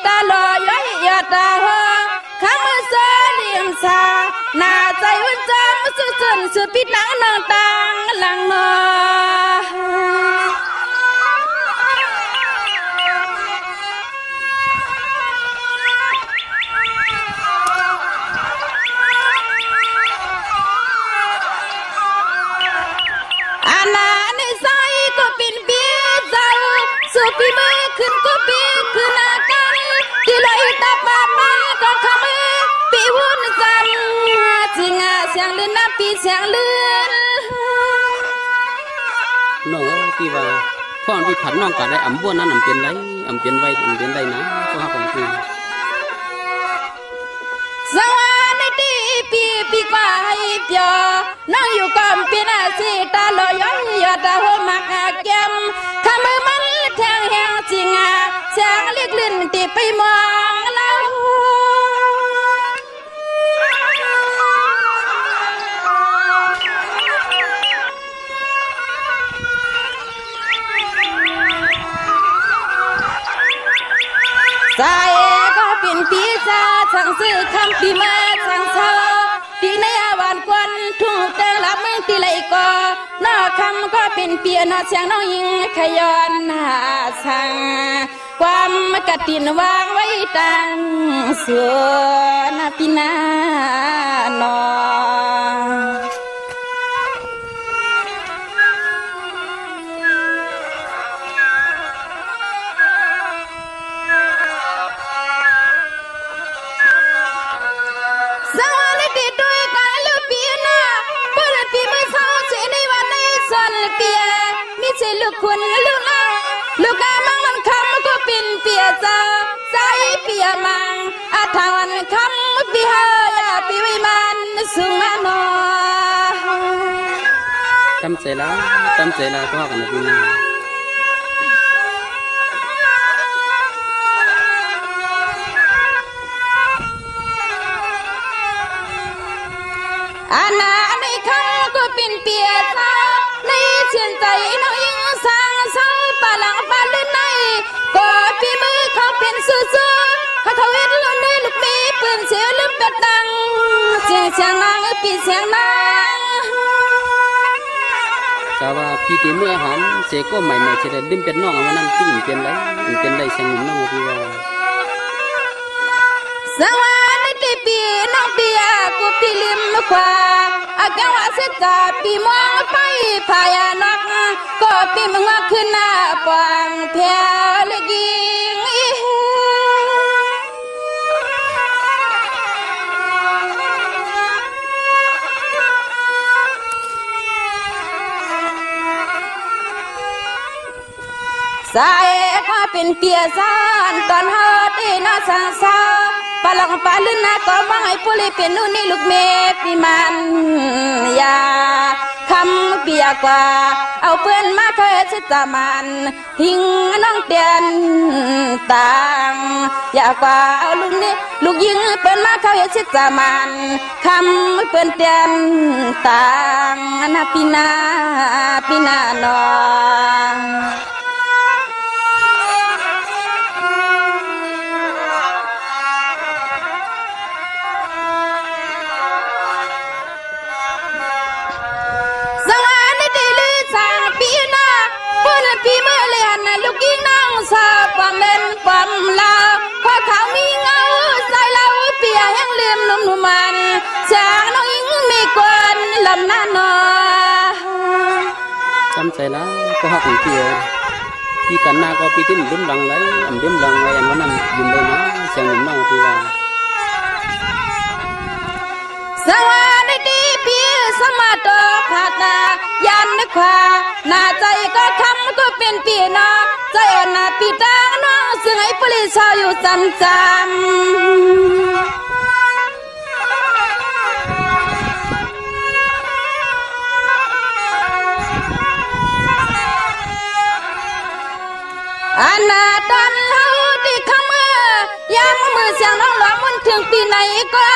ตาลอยยอตาหัวข้ามือเสลียมชาหน้าใจวันจำสุดจนสุดปิดหนังนางตังหลังนอสุปีมือขึ้นก็ปีขึ้นอาการที่ลอยตาปามาก็ขมือปีวุ่นจำจริงเสียงลื่นน้ำปีเสียงลื่นเนาะที่ว่าพ่อที่ผัดน้องก็ได้บ้วนนั้นเปลี่ยนไรเปลี่ยนไว้เปลี่ยนได้นะก็หาของคือสวัสดีปีกว่าให้เปียน้องอยู่ก่อนปีน่าสิตาลอยยอดหัวมากแก้มขมือมันแทงแหงจริงเสียงเรียกลื่นตีไปมองเราใจก็เป็นปีศาจสั่งซื้อคำปีมาสั่งเธอตีในวานควันทุ่งแต่ละเมืองตีไหลก็นอคำก็เป็นเปียนอเสียงน้องยิงขย้อนหาสั่งความกระตินวางไว้ตั้งส่วนปีนานอเปียมิใช่ลูกคุณลูกน้องลูกอามังมันคำก็เป็นเปียเจ้าใจเปียมังอาทาวันคำปีเฮยาปีวิมันสุงานอจำเสร็จแล้วก็กันนะพี่น้องอาณาในคำก็เป็นเปียเจ้าในเชียนใจน้องยิงสร้างเสาปาหลังปาลื่นในก็ปีมือเขาเป็นซื่อเขาทวีตลุ่นในลูกมีปืนเสียลืมเป็ดดังเสียงเสียงนางปีเสียงนางแต่ว่าพี่ตีเมื่อหอมเสกก็ใหม่ๆจะได้ลืมเป็ดน้องเอาวันนั้นที่มันเป็นไรเสียงหนุ่มน้องพี่ว่าสวัสดีปีน้องเปียกูปีลืมกว่าอาแก้วเสียจาปีมองไปพายานกก็ปีมึงขึ้นหน้าปางเพียลกิงสายก็เป็นเปียซานตอนเฮาตีน่าสังสาปลังปาลื่นนะก็มาให้ผู้เล่เป็นนู่นนี่ลูกเมฆปีมันยาคำเปียกว่าเอาเพื่อนมาเคยชิดตามันทิ้งน้องเตียนต่างอยากว่าเอาลูกนี้ลูกยิงเพื่อนมาเคยชิดตามันคำเพื่อนเตียนต่างนะปีนาหนอปีเมื่อเลียนลูกยิงน้องสาความเล่นความลาพอเขามีเงาใส่เราเปียแห้งเลี่ยมนุ่มมันแสงน้องยิงมีกวนลำหน้านอจำใจแล้วก็หักของเปียพี่กันหน้าก็ปีที่หนึ่งดื่มดังไรดื่มดังไรอันวันนั้นยืนเลยนะเสียงหนุ่มน้องพี่ว่าสวัสดีพี่สมาโตขาตายันนึกว่าหน้าใจก็คำก็เป็นปีนอใจอ่อนหน้าปีตาน้องซึ่งให้ปลิชาอยู่จำอันนาดันเฮาที่ขมือยามมือเสียงน้องหลอมมันถึงปีไหนก็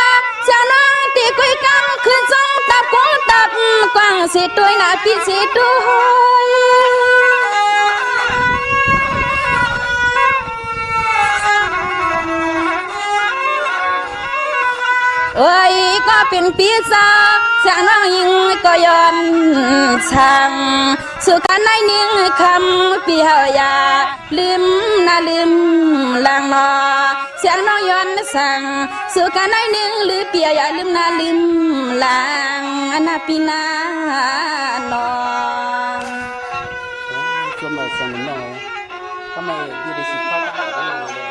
เสียงน้องที่คุยกันคืนส่งตับคงตับกว้างสิตัวหน้าพี่สิตัวอ เอ้ยก็เป็นปีศาจเสียงน้องยิงก็ย้อนช่างสุกันในนิ่งคำปีเฮายาลืมน่าลืมลางนอเสียงน้องย้อนสั่งสุกันในนิ่งหรือเปียอย่าลืมน่าลืมลางอนาปีนานอช่วงเราเสียงน้องทำไมอยู่ในสิบข้าวข้าวของเราเลย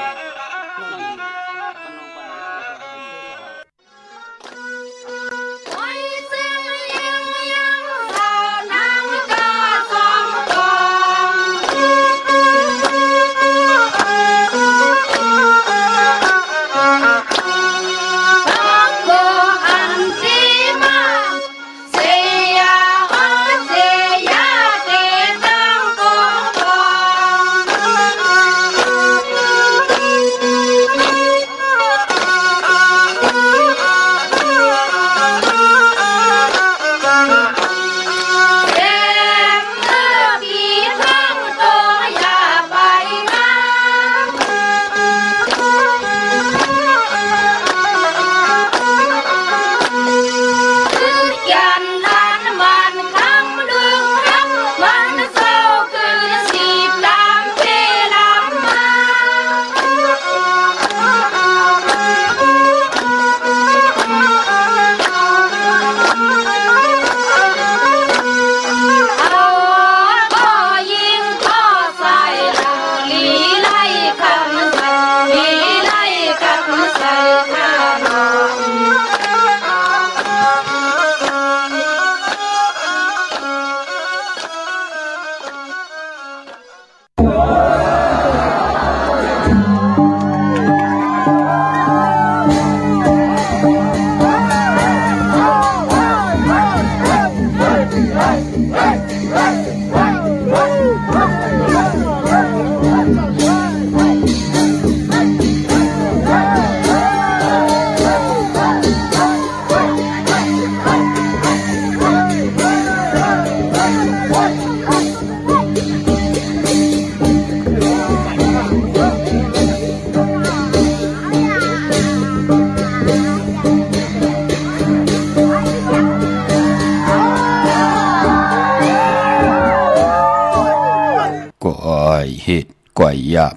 เห็ดกวยหยาบ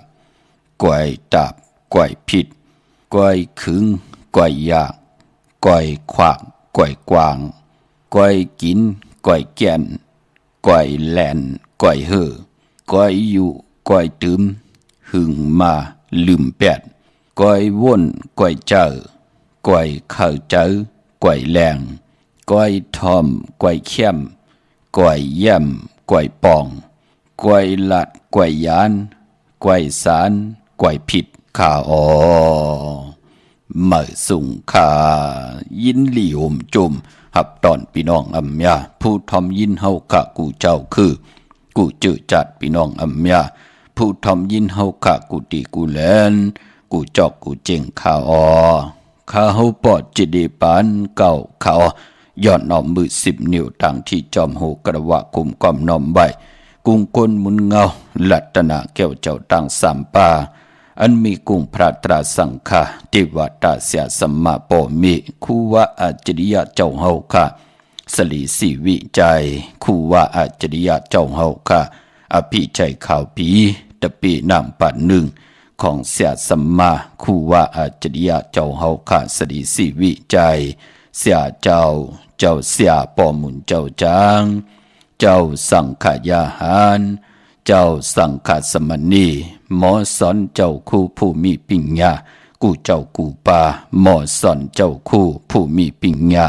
กวยตาบกวยผิดกวยขึงกวยยากกวยขวากกวยกวางกวยกินกวยแก่นกวยแหลนกวยเห่อกวยอยู่กวยตืมหึงมาลืมแปดกวยว่นกวยเจอกวยเข้าเจอกวยแรงกวยทอมกวยเข้มกวยแย่มกวยปองกวยหลัดกวยยานกวยสารกวยผิดข้าอ๋อเมื่อสุงข้ายินหลี่ห่มจุมหับตอนพี่น้องอำยาผู้ทอมยินเฮาข้ากูเจ้าคือกูจื้อจัดพี่น้องอำยาผู้ทอมยินเฮาข้ากูตีกูแลนกูจอกกูเจงข้าอ๋อข้าเฮาปอดจิเดปานเก่าข้าย้อนน้อมมือ10 นิ้วต่างที่จอมโหกระวะคุมก้อมน้อมใบกุงก้นมุนเงาลัตนาแก้วเจ้าตั้งสามป่าอันมีกุงพระตราสังฆาติวัตาเสียสัมมาปมิคูวะอาจริยะเจ้าเฮาค่ะสลีสีวิจัยคูวะอาจริยะเจ้าเฮาค่ะอภิใจข่าวปีตะปีนางปัดหนึ่งของเสียสัมมาคูวะอาจริยะเจ้าเฮาค่ะสลีสีวิจัยเสียเจ้าเสียปอมุนเจ้าจางเจ้าสังขยาหารเจ้าสังฆสมณีหมอสอนเจ้าคู่ผู้มีปัญญากูเจ้ากูปาหมอสอนเจ้าคู่ผู้มีปัญญา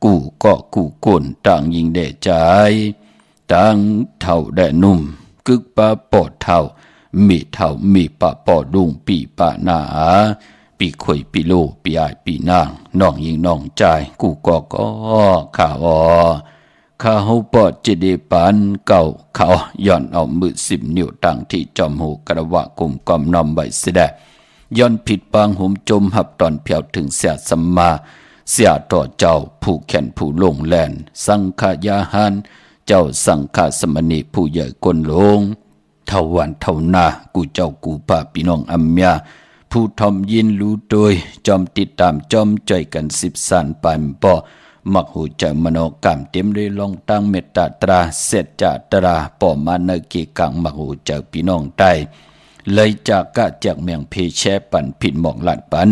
กูก็กูกวนต่างยิงแด่ใจต่างเท่าแด่นุ่มกึกปะปอดเท่ามีเท่ามีปะปอดุงปีปะหนาปีข่อยปีโลปีอายปีนางน้องยิงน้องใจกูก็ข่าวข้าเฮาปอดจิเดปานเก่าเขาย้อนเอามือ10 นิ้วต่างที่จอมหูกระวะกุมกอมนำใบเสดย้อนผิดปางหุมจมหับตอนเพียวถึงเสียสัมมาเสียต่อเจ้าผู้แขนผู้ลงแลนสังขยาหารเจ้าสังฆสมณีผู้ใหญ่กนลงเท่าวันเท่านากูเจ้ากูป่าพี่น้องอัมยา ผู้ทอมยินรู้โดยจอมติดตามจอมใจกัน10 สานปานปอมักหูใจมโนกรรมเต็มเลยลองตั้งเมตตาตราเสร็จจตราปอมาเนกีกังมักหูใจพี่น้องใต้เลยจากกะจากเมียงเพแชปันผิดหมอกลาดปัน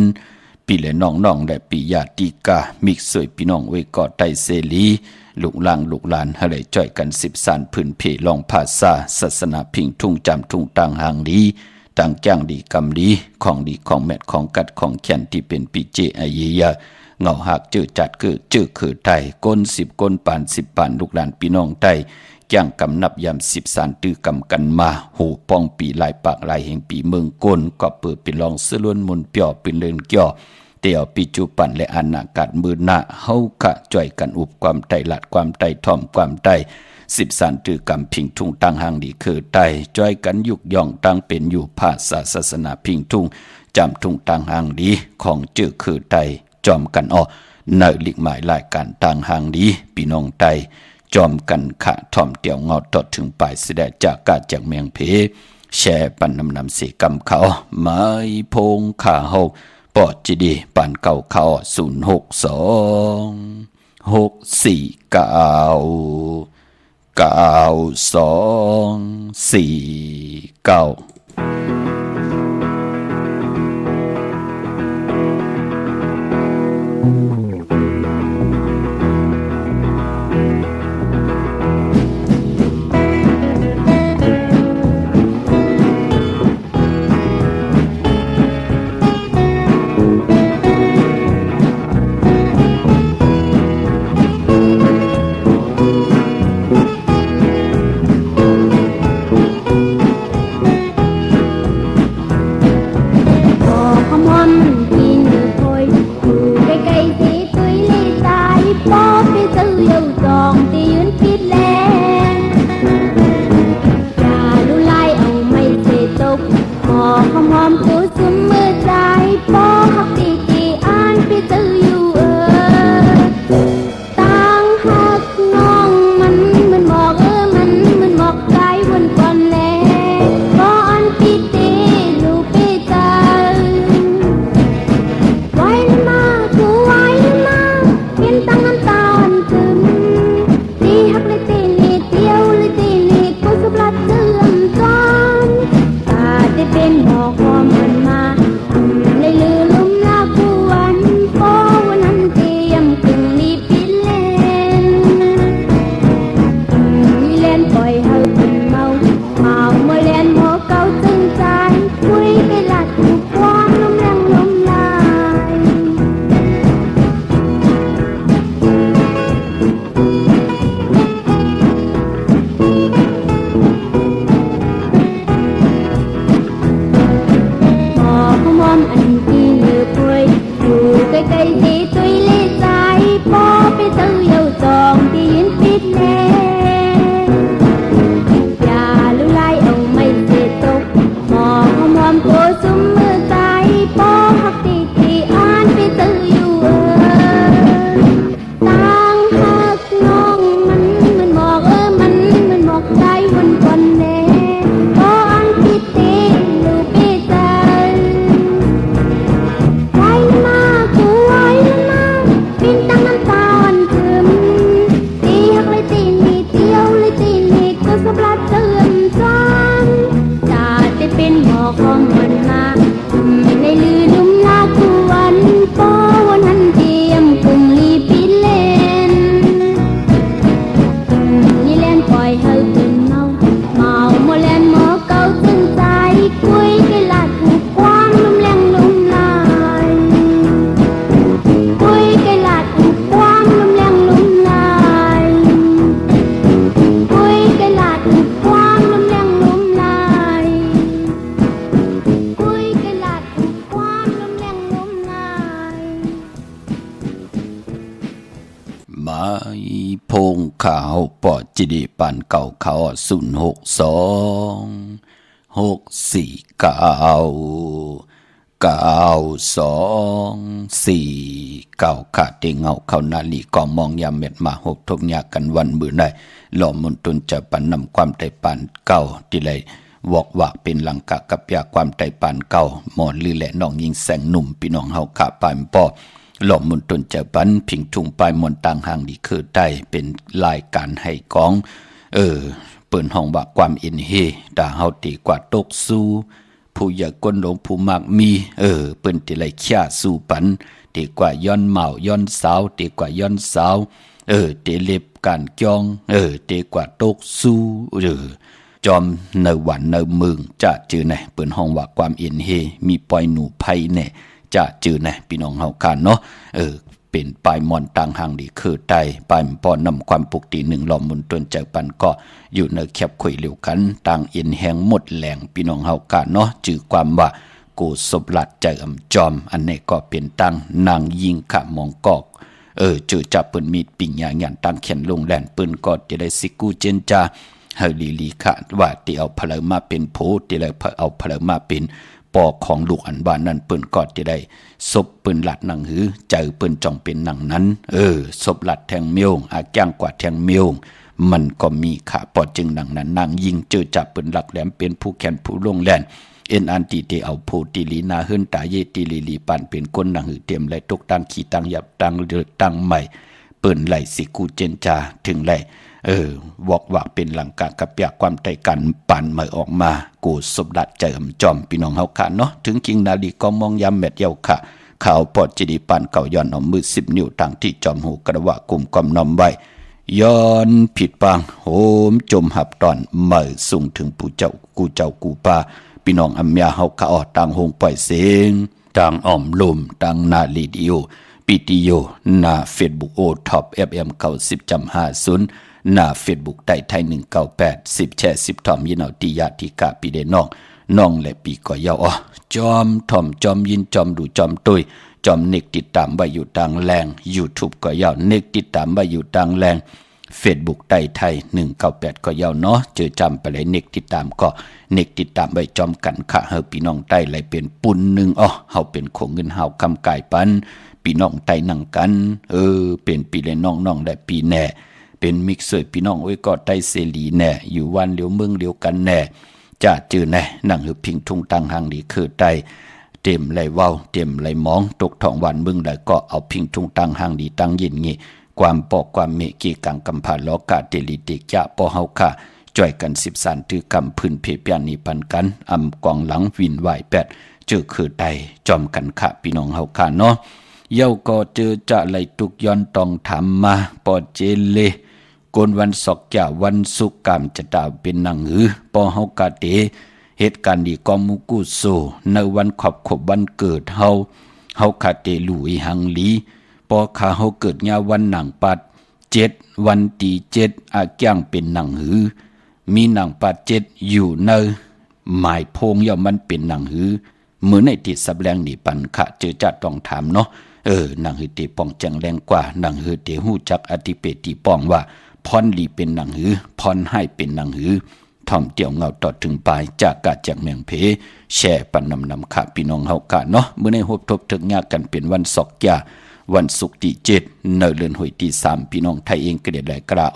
ปีและน้องๆและปีญาติกามิกสวยพี่น้องไว้กอดไตเสลีลูกหลานให้เลยจ่อยกัน10 สานพื้นเพลองภาษาศาสนาพิงทุ่งจำทุ่งต่างหางดีต่างจ้างดีกำดีของดีของแมทของกัดของแขนที่เป็นปีเจอาเยียเงาหักเจอจัดคือไทยก้น10ก้นปาน10ปานลูกหลานพี่น้องไทยจ้างกำนับยำ10 สานตื้อกำกันมาหูป้องปีลายปากลายแห่งปีเมืองก้นก็เปิดเป็นลองเสื้อล้วนมุนเปียวเป็นเลินเกี่ยวเตียวปีจุปันและอนาคตมือหน้าเฮากะจ่อยกันอุบความไตหลัดความไตท่อมความไต10 สานตื้อกำพิงทุ่งตั้งหางดีคือไตจ่อยกันยุกย่องตั้งเป็นอยู่ภาษาศาสนาพิงทุ่งจำทุ่งตั้งหางดีของจื้อคือไตจอมกันอ้อเนลิกหมายรายการต่างหางดีพี่น้องไตจอมกันขะถ่อมเตียวงอตอดถึงปลายเสด็จจากกาจากเมียงเพแช่ปันนำเสกำเขาไม้พงขาเฮาปอดจีดีปันเก่าเขา06246499249ไม้พงขาเฮาปอดจีดีปันเก่าเขา06246499249ขาดเตงเงาเขานาลีกองมองยามเม็ดมาหกทบยากันวันมือได้หล่อมนตุนจะปันนำความได้ปันเก่าที่ไร วอกวากเป็นหลังกะกับยาความใจปานเก่าหมอนลือและน้องยิงแสงหนุ่มพี่น้องเฮาขาปานปอหล่อมมุนตนเจ้าปันผิงทุงปลายมนต่างห่างดีคือได้เป็นรายการให้กองเปิ่นห้องว่าความอินเฮดาเฮาตีกว่าตกสู้ผู้อยากก้นหลงผู้มากมีเปิ้นติไลขี้สู้ปันตีกว่าย้อนเมาย้อนสาวตีกว่าย้อนสาวเตเล็บการจองเตกว่าตกสู้จอมในวันในเมืองจะจือไหนเปิ้นห้องว่าความอินเฮมีปล่อยหนูไผแน่จะจือไหนพี่น้องเฮากันเนาะเป็นปลายมอนต่างห่างดีคือใต้ปลายปอนนำความปกติหนึ่งหลอมมุนต้นใจปันก็อยู่ในแคบคุยเหลียวกันต่างเอ็นแหงหมดแหลงพี่น้องเฮากันเนาะจือความว่ากูสบลัดใจจอมอันนี้ก็เป็นตั้งนางยิงขะมองกอกจือจับปืนมีดปิ่งยางยันตั้งแขนลงแหลนปืนก็จะได้สิกูเจนจาเฮลีค่ะว่าที่เอาพลมาเป็นโพที่เลยเอาพลมาเป็นปอของลูกอันบ้านนั้นปืนกอดจะได้ศพปืนหลัดหนังหือเจอปืนจ่องเป็นหนังนั้นศพหลัดแทงเมียวอาจ้างกว่าแทงเมียวมันก็มีขาปอจึงหนังนั้นนางยิงเจอจับปืนหลักแหลมเป็นผู้แขนผู้ลงแลนเอ็นอันตีเตเอาโพตีลีนาเฮินตาเยตีลีปันเป็นก้นหนังหือเตรียมไหลตกตั้งขี่ตั้งหยับตั้งเดือดตั้งใหม่ปืนไหลสิกูเจนจาถึงไหลวอกว่าเป็นหลังกะกับยาความใจกันปั่นใหม่ออกมากูสบดัดใจจอมพี่น้องเฮาค่ะเนาะถึงกิงนาลีก็มองยามแมดเยาค่ะข่าวปอดจิดีปันเก่าย้อนเอามือ10 นิ้วต่างที่จอมหูกระวะกลุ่มความนอมไว้ย้อนผิดปางโหมจมหับตอนเมื่อสูงถึงผู้เจ้ากูป่าพี่น้องอัมยาเฮาค่ะต่างหงปล่อยเสียงต่างอ้อมลมต่างนาลีดิโอปิติโยหน้า Facebook โอท็อป FM 90.50หน้า Facebook ไทย198 10แชร์10ทอมยินเอาติยาติกะปีเดน้องและปีก็ยาวจอมทอมจอมยินจอมดูจอมตุยจอมเน็กติดตามไว้อยู่ต่างแรง YouTube ก็ยาวเน็กติดตามไว้อยู่ต่างแรง Facebook ไทย198ก็ยาวเนาะเจอจำไปเลยเน็กติดตามก็เน็กติดตามไว้จอมกันค่ะเฮาพี่น้องใต้ไหลเป็นปุ่นนึงเฮาเป็นของเงินเฮาคำกายปันพี่น้องใต้นั่งกันเป็นปีเลยน้องได้ปีแน่เป็นมิกซ์พี่น้องก็ใต้เสรีแน่อยู่วันเดียวเมืองเดียวกันแน่จะจือแน่นั่งหือพิงทุ่งตังหางดีคือใต้เต็มไหลเว้าเต็มไหลมองตกท้องวันเมืองใดก็เอาพิงทุ่งตังหางดีตั้งยินงี้ความปอกความเมกีกังกำพาล้อกาเตลิติกะปอเฮาค่ะจ่อยกัน10สันถือกำพื้นเพเปียนนี่ปันกันอำกองหลังวินไหว8เจอคือใดจอมกันค่ะพี่น้องเฮาค่ะเนาะเย้าก็เจอจะไหลตุกย้อนต้องถามมาปอเจเลกนวันศอกแก่วันสุกกามจะดาวเป็นหนังหือปอเฮากาเตเหตุการณ์ดีกอมุกุโซในวันขอบวันเกิดเฮาคาเตลุยหังลีปอขาเฮาเกิดญาวันหนังปัด7วันตี7อาจ้างเป็นหนังหือมีหนังปัด7อยู่ในหมายโพงย่อมมันเป็นหนังหือมื้อในติดสับแรงนี่ปันคะเจอจะต้องถามเนาะหนังหือเตป้องจังแรงกว่าหนังหือเตฮู้จักอธิเปติป้องว่าพรลีเป็นหนังหือพรให้เป็นหนังหือท่อมเตี่ยวเงาต่อถึงปลายจากกาจากเมืองเพแช่ปันนำค่ะพี่น้องเฮากะเนาะมื้อในฮบทบถึงยากกันเป็นวันศอกยาวันศุกร์ที่7เนเดือนหวยที่3พี่น้องไทยเองก็ได้หลายกระ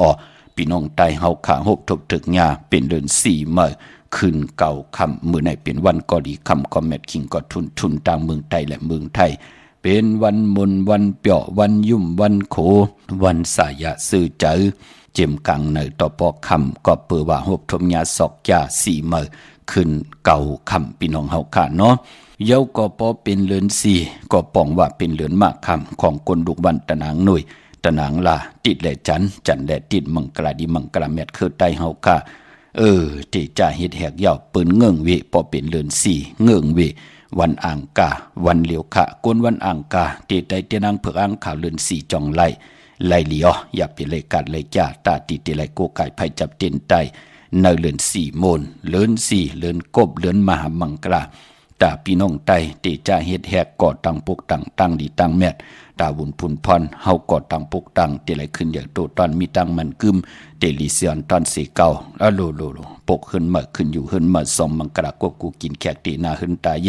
พี่น้องไทยเฮาค่ะฮบทบถึงยาเป็นเดือน4มื้อคืนเก่าค่ำมื้อในเป็นวันกอดีค่ำก็แมทคิงก็ทุนต่างเมืองไทยและเมืองไทยเป็นวันมนวันเปียววันยุ่มวันโขวันสายะซื่อเจอเจมกังในต่อปอคำก็เปิดว่าหบทมยาศอกยา4มื้อขึ้นเก่าคำพี่น้องเฮาค่ะเนาะเย้าก็พอเป็นเลือน4ก็ป้องว่าเป็นเลือนมากคำของคนดุวันตะนางหน่วยตะนางลาติดและจันและติดมังกราดีมังกราแมทคือใต้เฮาค่ะที่จะเฮ็ดแหกยาวปืนเงื่องเวพอเป็นเลือน4เงื่องเววันอ่างกาวันเหลียวขะก้นวันอ่างกาตีไตเตนังเผือกอ่างข่าวเลือน4จองไล่เหลียวอย่าไปเลยกัดเลยจ้าตาตีติไลโกไก่ไผจับเต็นไตในเลือน4โมนเลือน4เลือนกบเลือนมหามังกราตาพี่น้องไตตีจะเฮ็ดแหกก่อตั้งปกตั้งดีตั้งแมทตาบุญพุนพรเฮาก่อตั้งปกตั้งติไลขึ้นอย่างโตตอนมีตั้งมันกึมเตลิเซียนตอนสีเก่าโลปกขึ้นมาขึ้นอยู่ขึ้นมาสมมังกรากวกูกินแขกตีนาขึ้นตาเย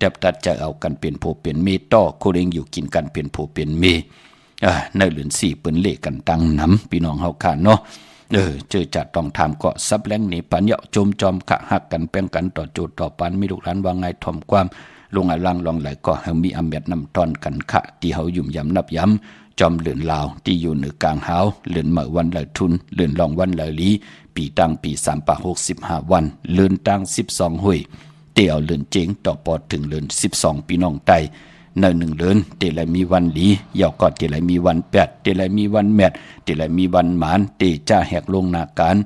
ดับตัดจะเอากันเป็นโผเป็นเมต่อโคเรงอยู่กินกันเป็นโผเป็นเมในเดือน4เปิ้นเลขกันตั้งน้ำพี่น้องเฮาค่ะเนาะ เจอจะต้องทำก็ซับแรงหนีปัญญาจมจอมขะหักกันแป้งกันต่อโจทย์ต่อปันมีลูกหลานว่าไงถ่อมความลงอลังลองไหลก็เฮามีอำเม็ดนำตอนกันขะที่เฮายุ่มยำนับย้ำจอมเหลือนลาวที่อยู่เหนือกลางหาวเหลือนเมื่อวันเหลือทุนเหลือนรองวันเหลือลีปีตั้งปี365วันเหลือนตั้ง12หุยเตี่ยวเหลือนเจงต่อปอดถึงเหลือน12ปีน้องไตใน1เดือนเตไหลมีวันหลียาวก็เตไหลมีวันแปดเตไหลมีวันแมดเตไหลมีวันหมานเตจ้าแหกลงนาการ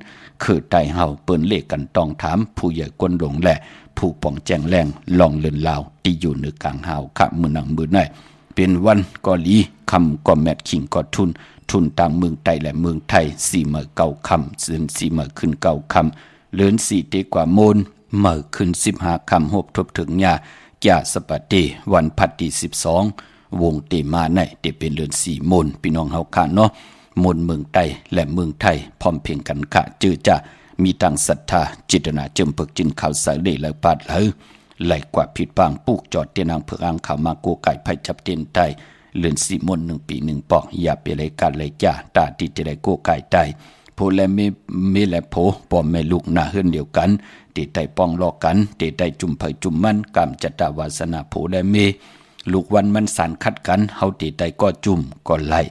คือไตเฮาเปิ้นเลขกันต้องถามผู้ใหญ่กวนหลงแหละผู้ป่องแจงแรงลองเลินลาวที่อยู่เหนือกลางหาวขะมือหนังมือไหนเป็นวันก็หลีคำก็แมดขิงก็ทุนต่างเมืองไทยและเมืองไทย4เมื่อเก่าคำเสือน4เมื่อขึ้นเก่าคำเลือน4เตกว่าโมนเมื่อขึ้น15คำหบทบถึงยาแก่สปะเตวันพัดที่12วงเตมาในเตเป็นเรือน4มนพี่น้องเฮาค่ะเนาะมนเมืองไทยและเมืองไทยพร้อมเพียงกันค่ะจื้อจะมีตังศรัทธาจิตนาจึมปึกจินข่าวสายเลและปาดไหลกว่าผิดบางปุกจอดเตียนางเผือกอ่างข่าวมาโกไก่ไผจับเตียนไตเรือน4มน1ปี1ปอกอย่าไปเลยกันเลยจ้าตาที่จะได้โกไก่ไตโพและเมและโพพ่อแม่ลูกหน้าเฮือนเดียวกันเตไตป้องรอกันเตไตจุ่มเผยจุ่มมันกำจัตตาวาสนาโพและเมลูกวันมันสันคัดกันเฮาเตไตก็จุ่มก็ไล่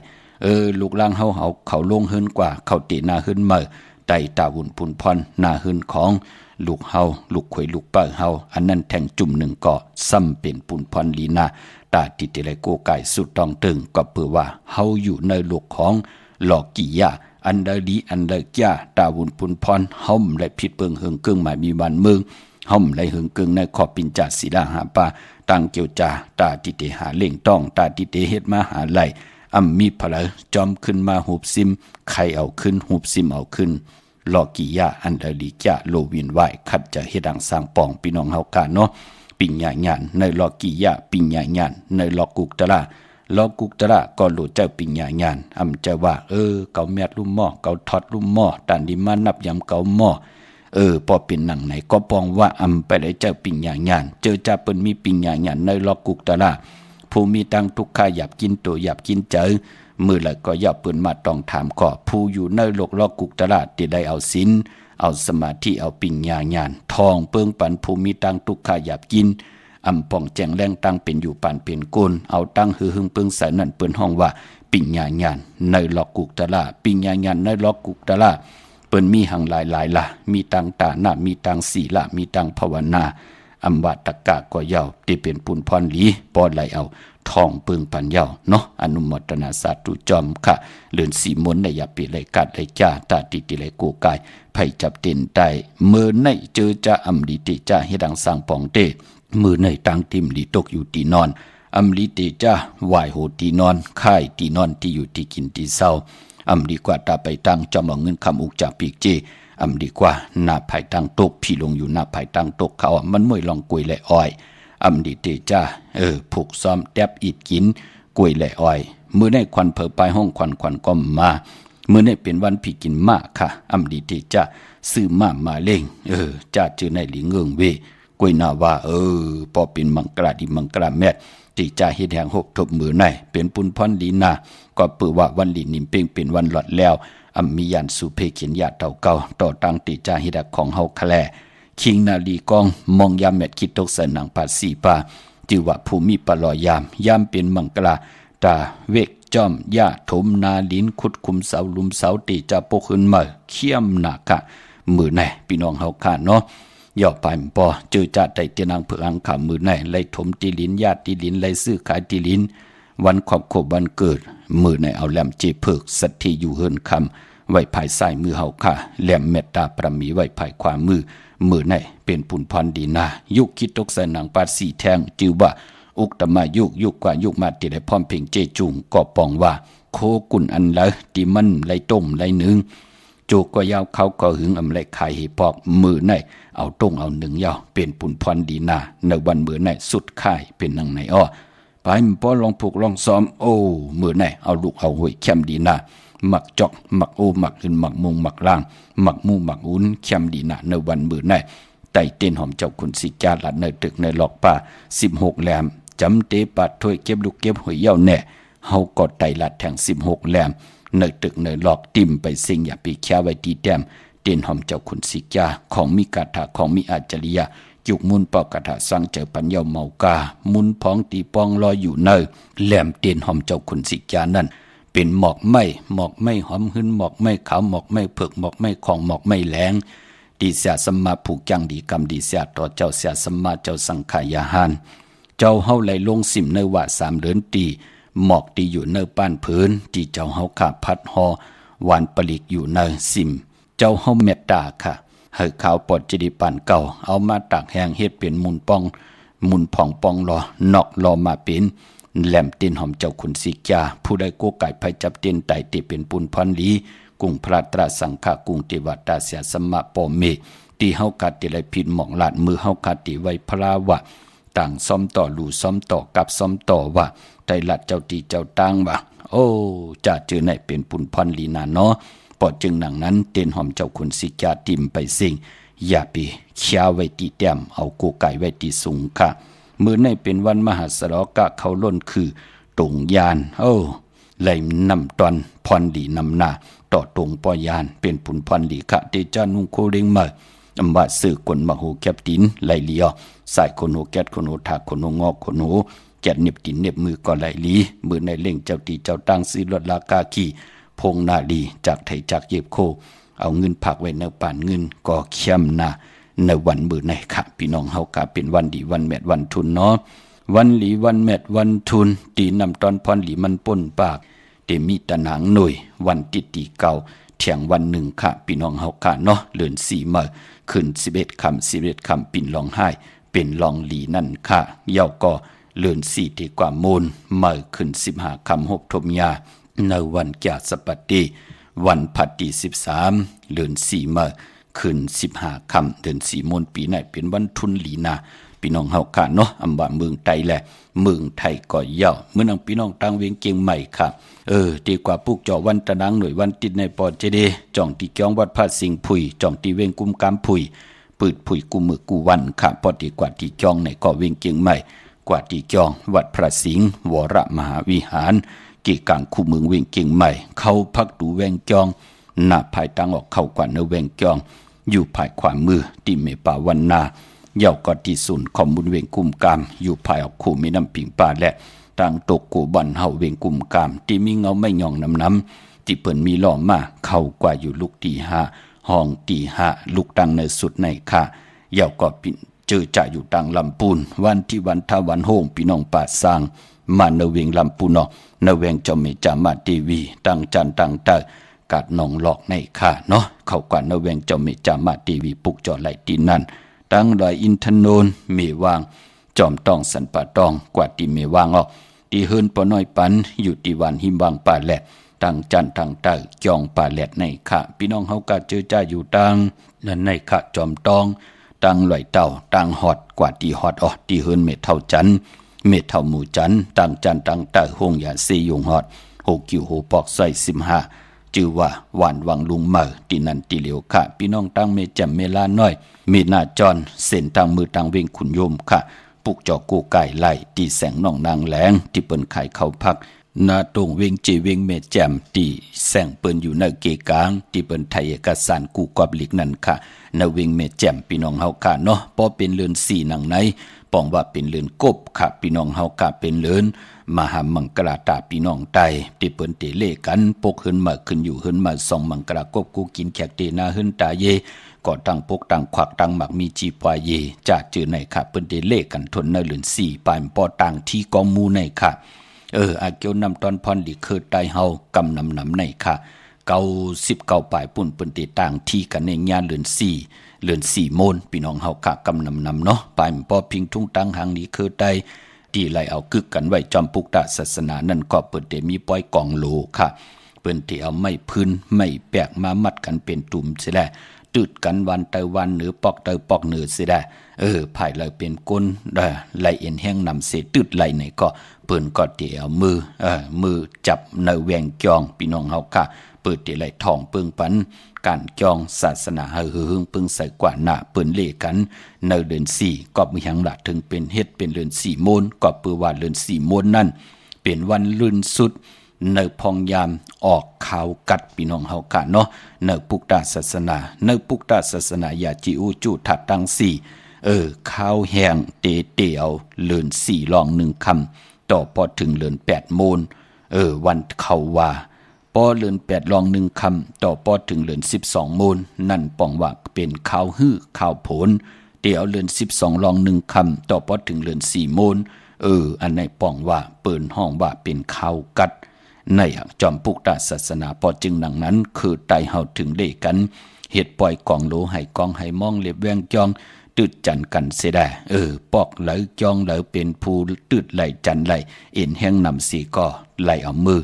ลูกล่างเฮาเขาลงเฮือนกว่าเขาเตหน้าเฮือนเมื่อไตตาวุ่นพุนพรหน้าเฮือนของลูกเฮาลูกขวยลูกเป้าเฮาอันนั้นแทงจุ่ม1ก็ซ้ำเป็นปุนพรลีนาตาติเตไลโกไก่สุดต้องตึงก็เพื่อว่าเฮาอยู่ในลูกของหลอกกิยาอันใดดีอันใดจ้าตาวุ่นปุนพรห่มและผิดเปิงเฮิงเกิงหมายมีวันเมืองห่มและเฮิงเกิงในขอบปินจ่าศิลาหาปาตั้งเกียวจ่าตาติเตหาเล่งต้องตาติเตเฮ็ดมาหาไหลมีพลจอมขึ้นมาหูบซิมใครเอาขึ้นหูบซิมเอาขึ้นลอกิยาอันใดดีจ้าโลวินไหวขัดจะเฮ็ดดังสร้างปองพี่น้องเฮากาเนาะปิญญาญาณในลอกิยาปิญญาญาณในลอกุกตะลอกุกตะก็รู้เจ้าปิญญาญาณจะว่าเกาแมดลุ่มหม้อเกาทอดลุ่มหม้อตันดิมานับยำเกาหม้อพอเป็นหนังไหนก็ปองว่าไปได้เจ้าปิญญาญาณเจอจ้าเปิ้นมีปิญญาญาณในลอกุกตะผู้มีตังทุกข้าหยับกินตัวหยับกินเจอมือละก็อย่าเปิ้นมาต้องถามก็ผู้อยู่ในโลกลอกุกตะที่ได้เอาศีลเอาสมาธิเอาปิญญาญาณทองเปิ้งปันผู้มีตังทุกข้าหยับกินป่องแจงแรงตั้งเป็นอยู่ปานเป็นโกนเอาตั้งหือหึงเปิงใส่นั่นเปิ้นห้องว่าปิญญาญาณในลอกุกตะปิญญาญาณในลอกุกตะเปิ้นมีหังหลายละมีตังตานะมีตังศีละมีตังภาวนาวาตกะก็ยาวที่เป็นปุนพรหลีปอไหลเอาทองเปิงปันยาวเนาะอนุโมทนาสาธุจอมค่ะเลือนสีมนในยาปีไหลกัดไหลจ้าตาติติไหลโกกายไผจับเต็นไตเมื่อในเจอจะลิติจ้าให้ดังสร้างปองเตมือในตังติมลีตกอยู่ตีนอนลิติจ้าไหวโหตีนอนค่ายตีนอนที่อยู่ที่กินที่เศร้าดีกว่าตาไปตั้งจอมเอาเงินคำอุกจากปีกเจดีกว่าหน้าไผ่ตั้งตกพี่ลงอยู่หน้าไผ่ตั้งตกเขามันมวยลองกวยและอ้อยดีเตจ้าผูกซ้อมแทบอิดกินกวยและอ้อยมือในควันเผอไปห้องควันก็มามือในเป็นวันพี่กินมากค่ะดีเตจ้าซื้อมาเล่งจ้าจือในหลีเงืองเวกวยนาว่าพอเป็นมังกราดิมังกราแม่ตีจ้าเฮ็ดแห่งหกทบมือในเป็นปุนพรลีนาก็เปือว่าวันลีนิมเป่งเป็นวันหลอดแล้วมียันสุเพเขียนญาติเต่าเก่าต่อตั้งติจาหิดักของเฮาคะแลคิงนาลีกองมองยามแมดคิดตกใส่หนังปาสีปาจิวะภูมิปลอยามเป็นมังกลาตาเวกจอมญาถมนาลินขุดคุมเสาลุมเสาติจะปกขึ้นมาเขี้ยมหนักะมือไหนพี่น้องเฮาค่ะเนาะย่อไปปอเจอจัดได้เตนางเผือกอังขามือไหนไล่ถมตีลินญาติตีลินไล่ซื้อขายตีลินวันครอบครัววันเกิดมือไหนเอาแหลมเจเพิกสัตที่อยู่เฮินคำไว้ภายซ้ายมือเฮาค่ะแหลมเมตตาประมีไว้ภายขวามือในเป็นปุนพรดีนายุคคิดตกใส่หนังปาดสีแทงจือว่าอุกตมายุคกว่ายุคมาติได้พร้อมเพ่งเจจุงก็ปองว่าโคกุนอันละที่มันไหลต้มไหลหนึ่งจูก็ยาวเขาก็หึงไหลไข่ให้ปอกมือในเอาต้งเอาหนึ่งยาวเป็นปุนพรดีนาในวันมือในสุดค่ายเป็นนังในอ้อไปพอลองผูกลองซ้อมมือในเอาลูกเอาหวยแคมดีนาหมักจอกหมักหมักขึ้นหมักมุงหมักล่างหมักมูหมักอุ้นเข้มดีนะในวันมือในไต่เต้นหอมเจ้าคุณสิจาลัดในตึกในหลอกป่า16แหลมจำเตปัดถ้วยเก็บลูกเก็บหวยเย้าแน่เฮากอดไต่ลัดแทง16แหลม เนยตึกเนยหลอกติ่มไปสิ่งอย่าไปแค่ไว้ตีแต้มเตียนหอมเจ้าขุนศิกาของมีกาถาของมีอาจริยะยุกมุนเป่ากาถาสร้างเจอปัญญาเมากามุนพ้องตีปองลอยอยู่เนยแหลมเตียนหอมเจ้าขุนศิกานั่นเป็นหมอกไม้หอมหึ้นหมอกไม้ขาวหมอกไม้เผือกหมอกไม้ของหมอกไม้แหลงดีเสียสมมาผูกจังดีกรรมดีเสียต่อเจ้าเสียสมมาเจ้าสังขายาหานเจ้าเฮาไหลลงสิมเนว่า3 เดือนตีหมอกตีอยู่เนป้านพื้นที่เจ้าเฮาขาพัดหอหวานปลิกอยู่เนสิมเจ้าเฮาเมตตาค่ะเฮาขาวปอดจิดิปานเก่าเอามาตากแห้งเฮ็ดเป็นมุนปองมุนผ่องปองรอนอกรอมาเป็นแหลมตีนหอมเจ้าขุนศิกาผู้ใดโกไก่ภัยจับเตียนไตติเป็นปุนพรลีกุงพระตราสังฆากุงเทวตาเสียสมะปอเมตีเฮากัดติไลผิดหมองลาดมือเฮากัดติไว้พระวะต่างซ้อมต่อลู่ซ้อมต่อกับซ้อมต่อว่าไตลัดเจ้าตีเจ้าตังว่าโอ้จะเจอไหนเป็นปุนพรลีนาเนาะปอดจึงหนังนั้นเตียนหอมเจ้าขุนศิกาติมไปสิ่งอย่าไปเคี้ยวไว้ตีแต้มเอาโกไก่ไว้ตีสูงค่ะมือในเป็นวันมหาสรกะเขาล้นคือตรงยานไหลนำตอนพรดีนำหน้าต่อตรงปอยานเป็นผุนพรดีคะเตจานุงโคเริงมาอำว่าสื่อกลมโหแคบตินไหลเลียวสายคนโหแกดคนโหถากคนโหงอกคนโหแกดเน็บตินเน็บมือก็ไหลลีมือในเล่งเจ้าตีเจ้าตั้งซีรถลากาขี่พงนาลีจากไถจากเย็บโคเอาเงินผักไว้ในป่านเงินก็เข้มหน้าในวันมือในค่ะพี่น้องเฮากะเป็นวันดีวันแมดวันทุนเนาะวันหลีวันแมดวันทุนตีนำตอนพรหลีมันป่นปากเตมีตะหนังหน่วยวันติดตีเก่าเที่ยงวันหนึ่งค่ะพี่น้องเฮากะเนาะเดือน4มื้อขึ้น11ค่ำ11ค่ำปิ่นร้องไห้เป็นร้องหลีนั่นค่ะเย้าก็เดือน4ที่กว่ามูลมื้อขึ้น15ค่ำ6ทมยาในวันแก่สปัตติวันพัดที่13เดือน4มื้อขึ้น15ค่ำเดือน4มูลปีไหนเป็นวันทุนหลีนาพี่น้องเฮาค่ะเนาะอำว่าเมืองไทยแหละเมืองไทยก็เย่าเมื่อนังพี่น้องต่างเวียงเกียงใหม่ค่ะดีกว่าปลูกเจาะวันตะนังหน่วยวันติดในปอเจเดจ่องที่เกียงวัดพระสิงห์ผุยจ่องที่เวียงกุมกามผุยปืดผุยกุมมือกูวันค่ะพอดีกว่าที่เกียงในก็เวียงเกียงใหม่กว่าที่เกียงวัดพระสิงห์วรมหาวิหารกี่กลางคู่เมืองเวียงเกียงใหม่เข้าพักดูเวียงเกียงหน้าภายตังออกเข้ากว่าเนเวียงเกียงอยู่ภายขวามือที่เมป่าวันนาเย่าก็ที่ศูนย์ข้อมูลเวียงกุมกามอยู่ภายออกคู่มีน้ำปิงป่าและต่างตกกูบันเฮาเวียงกุมกามที่มีเงาไม่ย่องน้ำที่เปิ่นมีหล่อมาเข้ากว่าอยู่ลูกตี5ห้องตี5ลูกตังในสุดในค่ะเย่าก็เจอจ่าอยู่ตังลำปูนวันที่วันทาวันโฮงพี่น้องป่าสร้างมาเนเวียงลำปูนเนเวียงจอมเมจามาทีวีตังจันตังเตกาดนองหลอกในค่ะเนาะเข้ากว่าเนเวียงจอมเมจามาทีวีปุกจอไหลตีนั่นตั้งดอยอินทนนท์เมวางจอมต้องสันป่าตองกว่าที่เมวางออกที่เฮินปอน้อยปันอยู่ที่วันหิมวางป่าแหลดตั้งจันทางใต้จองป่าแหลดในค่ะพี่น้องเฮากะเจอจ้าอยู่ตั้งนั่นในค่ะจอมตองตั้งลอยเต่าตั้งฮอดกว่าที่ฮอดออกที่เฮินเมเท่าจันเมเท่าหมู่จันตั้งจันทางใต้ห้องยาซียงฮอดโหกิวโหปอกใส่15ชื่อว่าหวานวังลุงเมอที่นั่นที่เหลียวค่ะพี่น้องตั้งเมจำเมลาน้อยมีหน้าจอนเส้นทางมือทางเวงขุนโยมค่ะปุกจอกูไก่ไล่ตีแสงน้องนางแหลงที่เปิ้นขายเข้าพักนาตรงเวงเจเวงเมแจมที่แสงเปิ้นอยู่ในเกกลางที่เปิ้นไทยเอกสารกูกอบลิกนั่นค่ะในเวงเมแจมพี่น้องเฮาค่ะเนาะพอเป็นเรือน4หนังไหนป้องว่าเป็นเรือนกบค่ะพี่น้องเฮาค่ะเป็นเรือนมหามังกราตาพี่น้องไตที่เปิ้นเตเลกันปกขึ้นมาขึ้นอยู่ขึ้นมาส่องมังกรากบกูกินแขกเตนาขึ้นตาเยก็ตั้งปกตั้งขวักตั้งหมักมีจีปวายเยจะเจอในค่ะเปิ้นเตเลกันทนในเรือน4ปานปอต่างที่กองมูในค่ะอาเกียวนำตอนพรหลีคือไตเฮากำนำในค่ะ99ปลายปุ่นเปิ้นเตต่างที่กันในญาเรือน4โมนพี่น้องเฮากะกำนำเนาะปานปอพิงทุ่งตั้งหางนี้คือไตที่ไล่เอากึกกันไว้จอมปุกตะศาสนานั่นก็เปิ้นได้มีป้อยกองโลค่ะเปิ้นที่เอาไม้พื้นไม้แปกมามัดกันเป็นตุ่มสิแลตืดกันวันเตวันเหนือปอกเตปอกเหนือสิได้ภายเลยเป็นก้นไหลเอ็นแห้งนำเสตืดไหลไหนก็เปิ้นก็ที่เอามือจับในแวงจองพี่น้องเฮาค่ะเปิดที่ไหลทองเปิงปันการจองศาสนาเฮือปึงใส่กว่าหน้าเปิ้นเลกันในเดือน4ก็มีหยังละถึงเป็นเฮ็ดเป็นเดือน4โมนก็เปื้อว่าเดือน4โมนนั่นเป็นวันลื่นสุด เนอพองยามออกข่าวกัดพี่น้องเฮากะเนาะเนอปุกตาศาสนาเนอปุกตาศาสนาอย่าจิอูจุถัดตังสี่ข้าวแห้งเตเอาเลือน4ลอง1คำต่อพอถึงเลือน8โมงวันเขาว่าพอเลือน8ลอง1คำต่อพอถึงเลือน12โมงนั่นป้องว่าเป็นข้าวฮื้อข้าวผลเดี๋ยวเลือน12ลอง1คำต่อพอถึงเลือน4โมงอันไหนป้องว่าเปิ่นห้องว่าเป็นข้าวกัดในจอมปุกตาศาสนาพอจึงดังนั้นคือไตเฮาถึงได้กันเฮ็ดปล่อยกองโลให้กองให้มองเล็บแวงจองตืดจันกันเสียได้ปอกไหลจองไหลเป็นผู้ตืดไหลจันไหลเอ็นแห้งนำสีก็ไหลเอามือ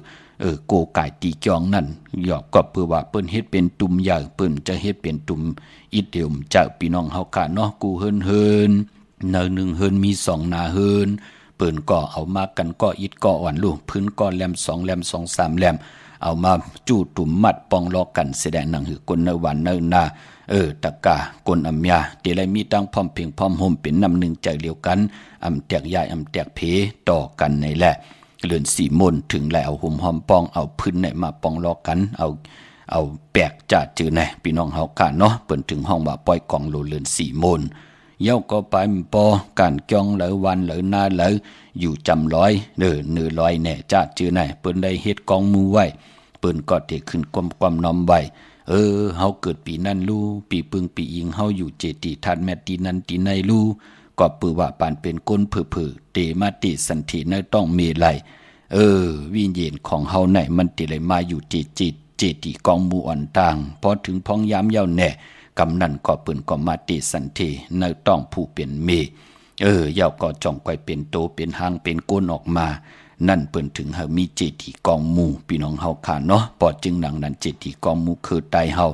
โกกายตีจองนั่นหยอกก็เพื่อว่าเปิ้นเฮ็ดเป็นตุ่มใหญ่เปิ้นจะเฮ็ดเป็นตุ่มอิเดียมเจ้าพี่น้องเฮากะเนาะกูเฮินเนา1เฮินมี2นาเฮินเปิ้นก็เอามากันก็อิดก็อ่อนลูกพื้นก็แหลม2แหลม2 3แหลมเอามาจู้ตุ่มมัดปองลอกันแสดงหนังหือคนในวันเนินนาตะกากนอำยาเดี๋ยวไรมีตั้งพร้อมเพียงพร้อมห่มเป็นนำหนึ่งใจเดียวกันอำแตกยายอำแตกเพต่อกันในแหละเลือนสีมนถึงแล้วเอาห่มหอมปองเอาพื้นไหนมาปองลอกันเอาแปกจ่าจือในพี่น้องเฮากะเนาะเปิ่นถึงห้องว่าปล่อยกองโลเลือนสีมนเย้าก็ไปปอการจ้องเหลอวันเหลอหน้าเหลออยู่จำร้อยเนื้อร้อยแน่จ่าจือในเปิ้นได้เฮ็ดกองมือไว้เปิ้นก็เทขึ้นความน้อมไว้เฮาเกิดปีนั้นลูปีปึงปีอิงเฮาอยู่เจติทัดแม่ตีนั้นตีในลูก็ปือว่าปานเป็นก้นเผื่อเตมาติสันติในต้องมีไหลวิญญาณของเฮาไหนมันติเลยมาอยู่เจติกองหมู่อ่อนต่างพอถึงพ้องยามยาวแน่กำนั้นก็เปิ้นก็มาติสันติในต้องผู้เป็นเมยาวก็จ้องไกวเป็นโตเป็นหางเป็นก้นออกมานั่นเปิ้นถึงเฮามีเจติกองหมู่พี่น้องเฮาค่ะเนาะปอจึงดังนั้นเจติกองหมู่คือไตเฮา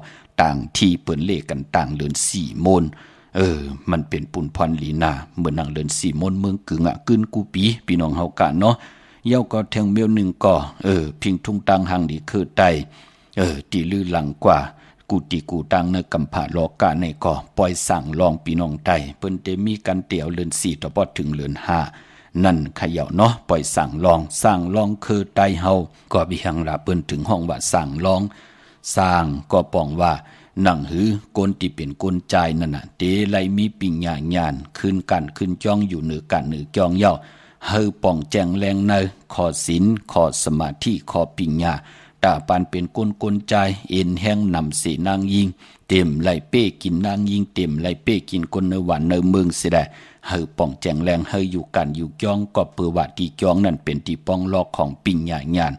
ต่างที่เปิ้นเลขกันต่างเลือน4โมงมันเป็นปุนพรลีนาเหมือนนั่งเลือน4โมงเมืองกึ่งกึ้นกูปีพี่น้องเฮาค่ะเนาะเย้าก็แทงเมียวหนึ่งก็พิงทุ่งตังหังดีคือไตตีลือหลังกว่ากูตีกูตังในกำผาลอกะในก็ปล่อยสั่งลองพี่น้องไตเปิ้นได้มีกันเตี่ยวเลือน4ต่อพอถึงเลือน5นั่นขย่าเนาะปล่อยสั่งลองคือไตเฮาก็บิหังละเปิ้นถึงห้องว่าสั่งลองสร้างก็ป้องว่านั่งหือกนที่เป็นกนใจนั่นน่ะเตไลมีปิญญาญาณขึ้นกันขึ้นจ้องอยู่เหนือกันเหนือจ้องเย้าเฮาป้องแจงแรงในขอศีลขอสมาธิขอปิญญาตาปานเป็นกนใจเอ็นแห้งนำสีนางยิงเต็มไหลเป้กินนางยิงเต็มไหลเป้กินคนในวันในเมืองเสียได้เฮาป้องแจงแรงเฮาอยู่กันอยู่จ้องก็เปือว่าที่จ้องนั่นเป็นที่ป้องลอกของปิญญาญาณ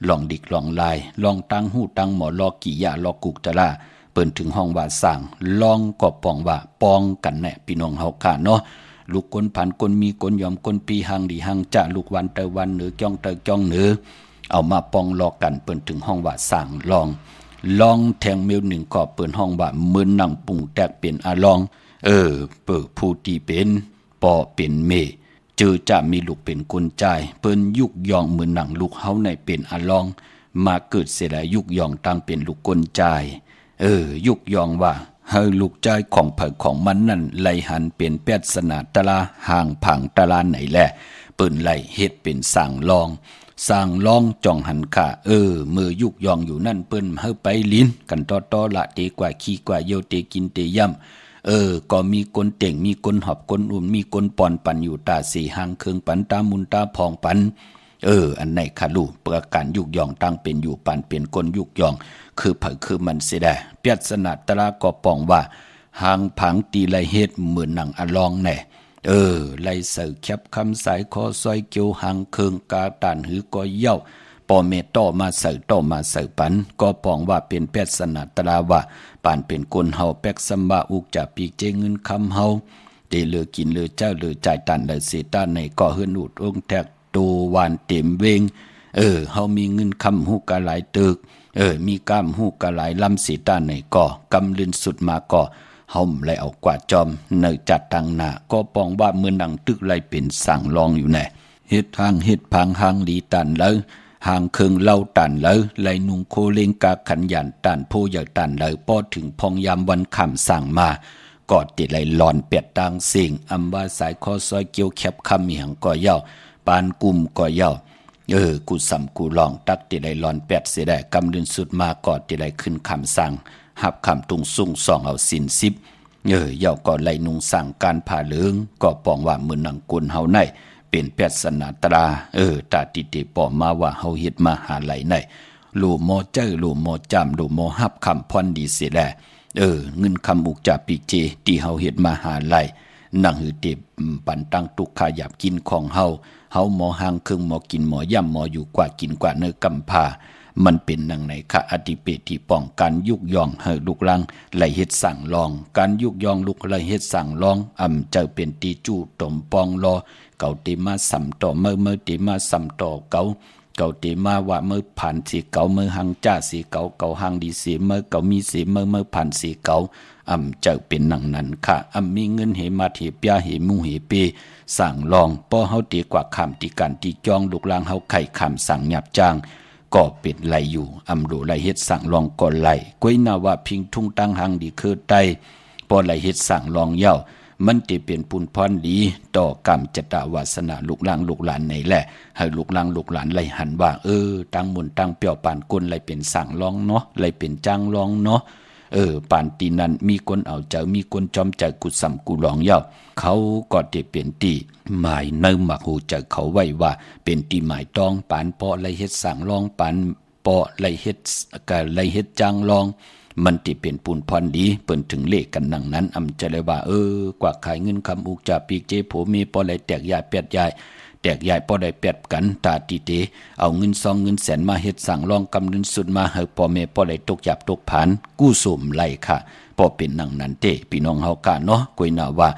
ลองดิกลองลายลองตั้งหูตั้งหมอลอกกี่ยาลอกกุกตะลาเปิ้นถึงห้องว่าสั่งลองก็ป้องว่าป้องกันแน่พี่น้องเฮาค่ะเนาะลูกคนผันคนมีคนยอมคนปีหังดีหังจะลูกวันเตวันเหนือจ้องเตจ้องเหนือเอามาป้องลอกกันเปิ้นถึงห้องว่าสั่งลองแทงเมลหนึ่งก็เปิ้นห้องว่ามื้อนั่งปุ่งแตกเป็นอาลองเปิดผู้ที่เป็นปอเป็นเมเจอจะมีลูกเป็นคนใจเปิ้นยุกยองเหมือนหนังลูกเฮาในเป็นอาลองมาเกิดเสียได้ยุกยองตั้งเป็นลูกคนใจยุกยองว่าเฮาลูกใจของเผยของมันนั่นไหลหันเป็นแปดสนาตะลาห่างผังตะลาไหนแหละเปิ้นไหลเฮ็ดเป็นสั่งลองจ่องหันกะมือยุกยองอยู่นั่นเปิ้นเฮาไปลิ้นกันต่อละเตกว่าขี้กว่าเยาเตกินเตย่ำก็มีคนเต่งมีคนหอบคนอุ่นมีคนปอนปันอยู่ตาสีหางเคืองปันตามุนตาพองปันอันไหนคะลูกประการยุกยองตั้งเป็นอยู่ปันเป็นคนยุกยองคือเผยคือมันเสียได้เปียดสนาตราก็ปองว่าหางผังตีไลเฮ็ดเหมือนหนังอลองแน่ไลเสือแคบคำสายคอซอยเกียวหางเคืองกาตานหือก็เย่าปอเมต่อมาเสือปันก็ปองว่าเป็นแปดสนาตราว่าปานเป็นคนเฮาแปกสมบาอุกจะปีกเจเงินคำเฮาเตเลือกินเลือเจ้าเลือจ่ายตันเลือเสตาในก็เฮือนอุดองแทกโตวานเต็มเวงเฮามีเงินคำหูกะหลายตึกมีกล้ามหูกะหลายลำเสตาในก็กำลืนสุดมาก็เฮาไหลเอากว่าจอมเนยจัดตังหนาก็ปองว่าเมื่อนังตึกไหลเป็นสั่งลองอยู่แน่เฮ็ดทางเฮ็ดพังหางหลีตันแล้วหางเคืองเล่าตันเลยไหลนุงโคเลงกาขันยันตันโพอยากตันเลยพอถึงพองยามวันคำสั่งมากอดติไหลหลอนเปียดตังเสียงอำว่าสายคอซอยเกี่ยวแคบคำเหียงก่อเย้าปานกุมก่อเย้า กูสำกูลองตักติได้ลอนแปดเสียได้กำเดินสุดมากอดติได้ขึ้นคำสั่งหับคำตุงสุ่งสองเอาสินสิบเยาก็ไล่นุงสั่งการผ่าเหลืองก็ปองว่ามือนังกุลเฮาในเป็นแปดสนาตราตาติเตปอมาว่าเฮาเฮ็ดมาหาไหลในลูโมเจอลูโมจำลูโมหับคำพรดีเสียแลเงินคำอุกจาปีเจที่เฮาเฮ็ดมาหาไหลนั่งหือเตปันตั้งตุกขายาบกินของเฮาหมอหางเครื่องหมอกินหมอย่ำหมออยู่กว่ากินกว่าเนื้อกำพามันเป็นนังไหนคะอธิเปติป้องการยุกยองเฮลุกลังไหลเฮ็ดสั่งลองการยุกยองลุกไหลเฮ็ดสั่งลองเจ้าเป็นตีจู่ตมปองรอเก่าเตมาสัมต่อเมื่อเตมาสัมต่อเก่าเตมาว่าเมื่อผ่านสีเก่าเมื่อหังจ้าสีเก่าหังดีสีเมื่อเก่ามีสีเมื่อผ่านสีเก่าเจ้าเป็นนังนั้นค่ะมีเงินเหมาเทปยาเหมูเหเปสั่งลองป้อเฮาตีกว่าคำตีการตีจองลุกลางเฮาไข่คำสั่งหยับจางก็เป็ดไหลอยู่โดไหลเฮ็ดสั่งลองก่อนไหลก้อยนาว่าพิงทุ่งตั้งหังดีคือไตป้อไหลเฮ็ดสั่งลองเย้ามันจะเป็นปุนพรดีต่อกรรมจตวาสนาลูกหลางลูกหลานในแหละให้ลูกหลางลูกหลานไหลหันว่าตั้งมุนตั้งเปี่ยวปานก้นไหลเป็นสั่งลองเนาะไหลเป็นจ้างลองเนาะปานตีนั้นมีคนเอาเจอมีคนจอมใจกุศลกูลองเย้าเขาก็จะเป็นตีหมายเนิ่มหมักหูใจเขาไว้ว่าเป็นตีหมายตองปานปอไหลเฮ็ดสั่งลองปานปอไหลเฮ็ดกะไหลเฮ็ดจ้างลองมันติเป็นปูนพรดีเปิ้นถึงเลขกันดังนั้นจะเลยว่ากว่าขายเงินคำอุกจาปีกเจโผมีปอไหลแตกยายแปดยายแตกยายปอได้แปดกันตาติเตเอาเงินซองเงินแสนมาเฮ็ดสั่งลองกำเงินสุดมาให้ปอเมปอไหลตกหยาบตกผานกู้สมไหลค่ะปอเป็นดังนั้นเตพี่น้องเฮากะเนาะกวยน่าว่า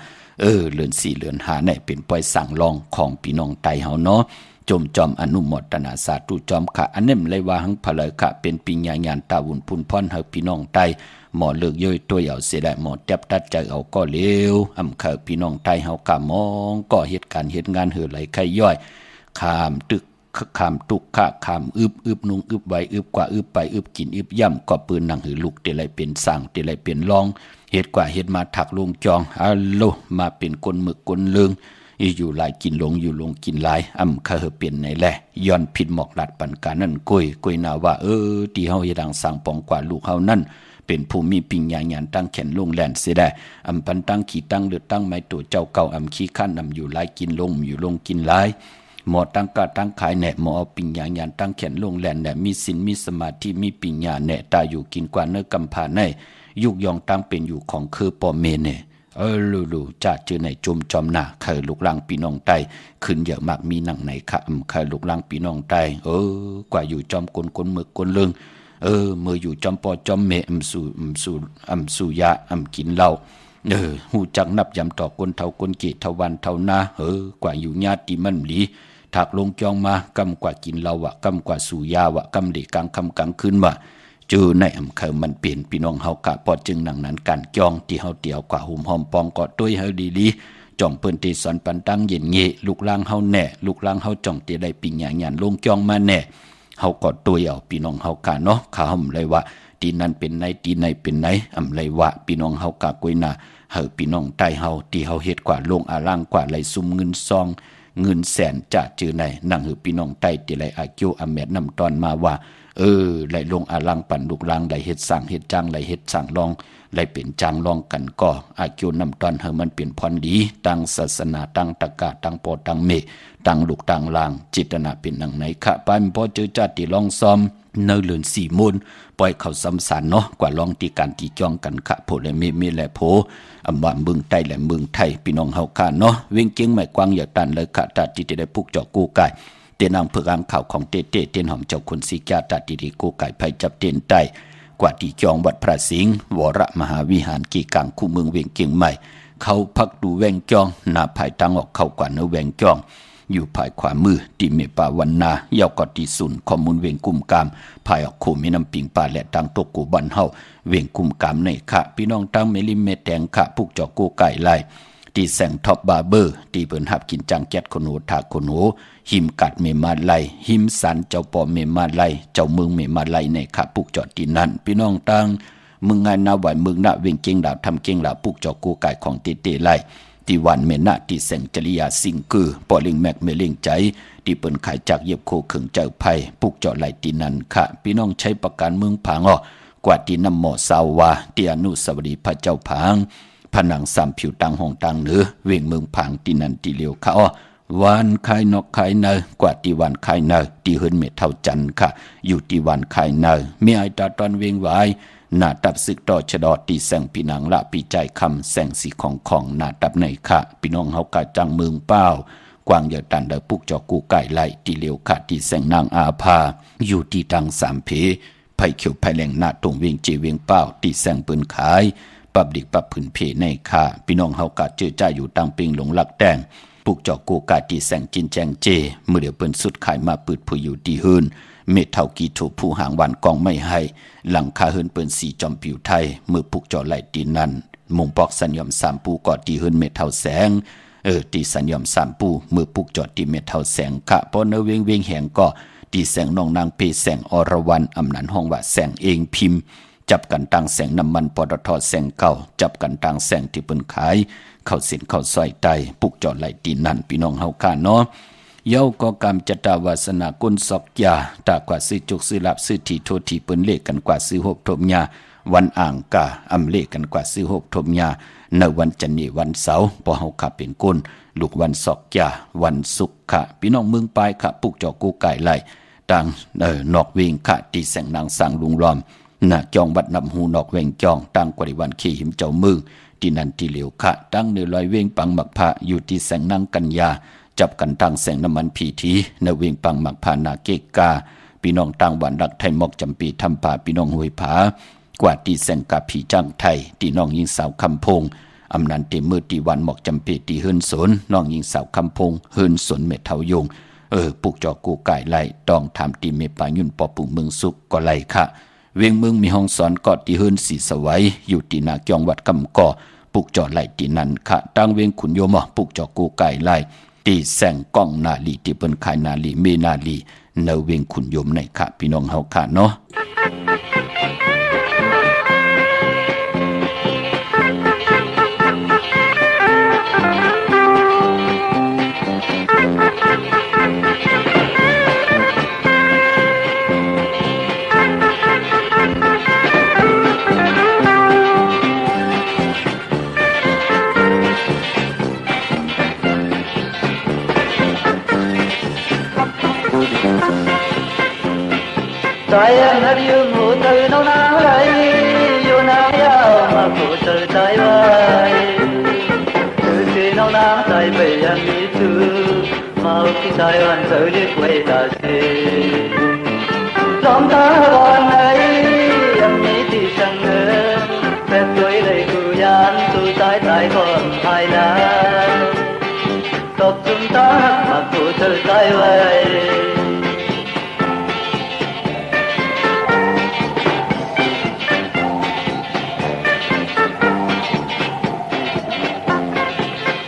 เรือน4เรือน5เนี่ยเป็นปล่อยสั่งลองของพี่น้องไตเฮาเนาะจมจอมอนุโมทนาสาธุจอมค่ะอันนั้นเลยว่าหังพะเลยค่ะเป็นปิญญาญาณตาวุ่นพุนพรเฮาพี่น้องไตหมอเลิกย่อยตัวเอาเสียได้หมอแทบตัดใจเอาก็เลวค่ะพี่น้องไตเฮากะมองก็เหตุการณ์เหตุงานเหือไหลไข่ย่อยข้ามตึกข้ามตุกข้าข้ามอึบนุงอึบไว้อึบกว่าอึบไปอึบกินอึบย่ำก็ปืนหนังหือลูกเตไรเป็นสั่งเตไรเป็นรองเหตุกว่าเหตุมาถักลงจองฮัลโหลมาเป็นคนหมึกคนเลืองอยู่หลายกินลงอยู่ลงกินหลายเคยเปลี่ยนในแหละย้อนผิดหมอกหลัดปันการนั่นกุยนาว่าที่เฮาเฮ็ดดังสั่งปองกว่าลูกเฮานั่นเป็นผู้มีปิญญาญาณตั้งแขนลงแลนเสียได้ปันตั้งขี่ตั้งเลือดตั้งไม้ตัวเจ้าเก่าขี้ขั้นอยู่หลายกินลงอยู่ลงกินหลายหมอตั้งกาตั้งขายแหน่หมอเอาปิญญาญาณตั้งแขนลงแลนแหน่มีศีลมีสมาธิมีปิญญาแหน่ตาอยู่กินกว่าเนื้อกำพาในยุกยองตั้งเป็นอยู่ของคือปอเมเนลูจะเจอในจุ่มจอมหน้าเคยลูกหลังปีน้องไตขึ้นเยอะมากมีหนังไหนค่ะเคยลูกหลังปีน้องไตกว่าอยู่จอมกลหมึกกลเลืองเมื่ออยู่จอมปอจอมเมสู่ยากินเหล้าหูจักนับยำต่อกลเท่ากลเกตเท่าวันเท่านากว่าอยู่ญาติมันหลีถักลงจองมากำกว่ากินเหล้าวะกำกว่าสู่ยาวะกำเด็กกลางคำกลางคืนวะเจอในเคยมันเปลี่ยนพี่น้องเฮากะพอจึงหนังนั้นการจองที่เฮาเตียวกว่าหุ่มหอมปองกอดด้วยเฮาดีๆจ่องเปิ้นที่สอนปันตั้งเย็นเงลูกล่างเฮาแน่ลูกล่างเฮาจ่องที่ได้ปิญญาญาณลงจองมาแน่เฮากอดตัวเอาพี่น้องเฮากะเนาะข้าห่มเลยว่าที่นั้นเป็นไหนที่ไหนเป็นไหนเลยว่าพี่น้องเฮากะกวยน่ะเฮาพี่น้องใต้เฮาที่เฮาเฮ็ดกว่าลงอาล่างกว่าไหลซุ่มเงินซองเงินแสนจะเจอในนั่งหือพี่น้องใต้ที่ไหลอากิวอเมดนำตอนมาว่าไหลลงอาลังปั่นลูกลางไหลเฮ็ดสั่งเฮ็ดจ้างไหลเฮ็ดสั่งลองไหลเป็นจ้างลองกันก็อากิวนำตอนเฮามันเป็นพรดีตั้งศาสนาตั้งตะกะตั้งปอตั้งเมตั้งลูกตั้งลางจิตนาเป็นหนังไหนคะปานพอเจอจัดที่ลองซ้อมเนเลือน4มูลปล่อยเขาซ้ำสานเนาะกว่าลองที่การที่จ้องกันคะโพและเมและโพว่าเมืองใต้และเมืองไทยพี่น้องเฮาค่ะเนาะเวียงเกียงไม่กว้างอย่าตันเลยค่ะตัดที่ได้พุกเจาะกู้ไก่เตียนางเพื่ออ่างข่าวของเต้เตียนหอมเจ้าคนสีกาตัดที่ดีกู้ไก่ไผจับเตียนใต้กว่าที่จองวัดพระสิงห์วรมหาวิหารกี่กังคู่เมืองเวียงเกียงใหม่เขาพักดูแวงจองหน้าภายตั้งออกเข้ากว่าเนื้อแวงจองอยู่ภายขวามือที่เมปาวันนาเยาวกอตีสุนข้อมูลเวียงกุมกามภายออกโคมีน้ำปิงป่าและตังตกกูบันเฮาเวียงกุมกามในค่ะพี่น้องตั้งเมลิเมแตงค่ะพุกเจาะกู้ไก่ไล่ที่แสงท็อปบาร์เบอร์ที่เปิ้นหับกินจังแก๊ดคนโหถากคนโหหิมกัดเมมาไลหิมสันเจ้าปอเมมาไลเจ้าเมืองเมมาไลในค่ะปุกจอดที่นั้นพี่น้องตั้งมึงงานนาไหวมึงนาเวียงเก่งดาวทำเก่งดาวปุกจอดกู้ไก่ของเตไล ตีวันเมนะตีแสงจริยาสิงคือปอลิงแมกเมลิงใจที่เปิ้นขายจากเย็บโคขึงเจ้าไผ่ปุกเจาะไหลตีนันค่ะพี่น้องใช้ประการเมืองผางกว่าที่นำหมอสาวาที่อนุสาวรีย์พระเจ้าผางผนังสามผิวตังห้องตังเหนือเวียงเมืองผางตีนันตีเลียวค่ะวันคายนอกคายเนกว่าตีวันคายเนตีเฮินเมเท่าจันค่ะอยู่ตีวันคายเนมีไอตาตอนเวียงไว้หน้าตับศึกต่อชะดอตีแสงปีนังละปีใจคำแสงสีของหน้าตับในค่ะพี่น้องเฮากะจังเมืองเป้ากวางเยาตันเดปุกจอกูไก่ไหลตีเลียวค่ะตีแสงนางอาภาอยู่ตีตังสามเพไผ่เขียวไผ่แหลงหน้าตรงเวียงเจเวียงเป้าตีแสงปืนขายปับดิกปับผืนเพในค่ะพี่น้องเฮากะเจอจ้าอยู่ตังปิงหลงหลักแดงปุกจอกูกาตีแสงจินแจงเจเมื่อเดี๋ยวเปิ้นสุดขายมาปืดผู้อยู่ตีหืนเม็ดเท่ากีถูกผู้หางวันกองไม่ให้หลังคาเฮินเปิ้นสีจอมผิวไทยมือปุกจอไหลตีนันมุงปอกสัญญมสามปูกอดตีเฮินเม็ดเท่าแสงตีสัญญมสามปูมือปุกจอดตีเม็ดเท่าแสงค่ะพอเนเวงเวงแหงก็ตีแสงน้องนางเพแสงอรวรรณอำนันห้องว่าแสงเองพิมพ์จับกันตังแสงน้ำมันปตทแสงเก่าจับกันตังแสงที่เปิ้นขายเข้าสินเข้าซอยไตปุกจอดไหลตีนันพี่น้องเฮาค่ะเนาะเย้าก็กรรมจตาวาสนากุลศอกยาตากว่าซื้อจุกซื้อลับซื้อทีโททีเปิ้นเลขกันกว่าซื้อหกทมยาวันอ่างกาอำเลขกันกว่าซื้อหกทมยาในวันจันทร์วันเสาร์พอเฮาขับเป็นกุลลูกวันศอกยาวันศุกร์ค่ะพี่น้องเมืองปลายค่ะปุกจอกูไก่ไหลต่างนอกเวงค่ะตีแสงนางสังลุงล้อมน่ะจองวัดนำหูนอกเวงจองตั้งกว่าวันขี้หิมเจ้ามือที่นันที่เหลียวค่ะตั้งเนื้อลอยเวงปังหมักพระอยู่ที่แสงนางกัญญาจับกันตั้งแสงน้ำมันผีทีในเวียงปังหมักพานาเกกาพี่น้องต่างบ้านรักไทยมอกจำปีทำป่าพี่น้องห้วยผากว่าตีแสงกาผีจ้างไทยตีน้องยิงสาวคำพงอำนันเตมือตีวันหมอกจำปีตีเฮินสนน้องยิงสาวคำพงเฮินสนเม็ดเทายงปุกจอกูไก่ไล่ต้องทำตีเมปายุ่นปอปุ่งเมืองสุกก็ไล่ค่ะเวียงเมืองมีห้องสอนกอดตีเฮินสีสวัยอยู่ตีนาเกียงวัดกำก่อปุกจอไล่ตีนันค่ะตั้งเวียงขุนโยมปุกจอกูไก่ไล่ตีแสงก้องนาลีที่เปิ้นขายนาลีเมนาลีเนเวงขุนยมในค่ะพี่น้องเฮาค่ะเนาะtrái em hát dương ngủ từ nâu nắng lấy yêu nắng yêu mà phụ từ trái vai từ khi nâu nắng trái bể em nghĩ thư mau khi trái hoàn giờ đi quay ta xì lòng ta còn ấy em nghĩ thì chẳng ngờ phép tuổi đầy cù gian tu trái trái còn hai lá tập chúng ta mà phụ từ trái vai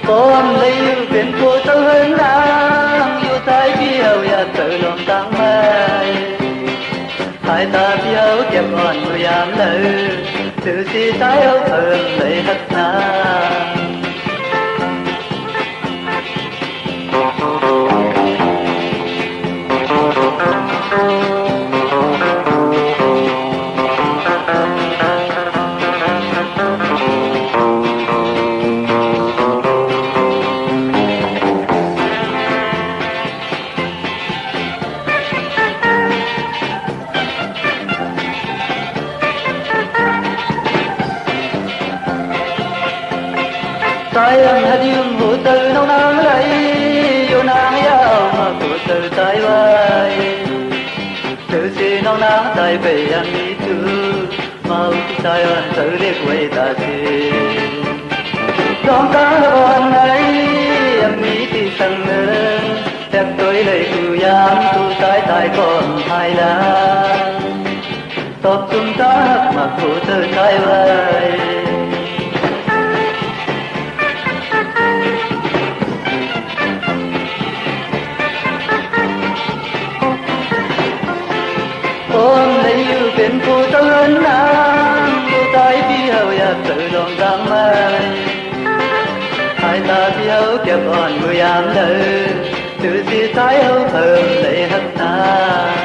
con lấy biển của tơ hơn nắng yêu trái phiêu ya tự lòng tăng mây hai ta phiêu kẹp còn người am lỡ từ si trái áo thường lấy hất na trái em hát dương ngủ từ nâu nắng lấy yêu nắng yêu mà phụ từ trái vai từ khi nâu nắng trái về em nghĩ thư mau khi trái hoàn tự để quay ta xì trong ta còn ấy em nghĩ thì sang ngơ đẹp tôi lấy cù giam tu trái trái còn hai lá tập chúng ta mà phụ từ trái vai ôm lấy yêu biển phụ tơ hơn nắng yêu trái phiêu ya tự lòng tăng mây hai ta hậu kẹp on mười ám đời từ si trái hậu thơm lấy hấp ta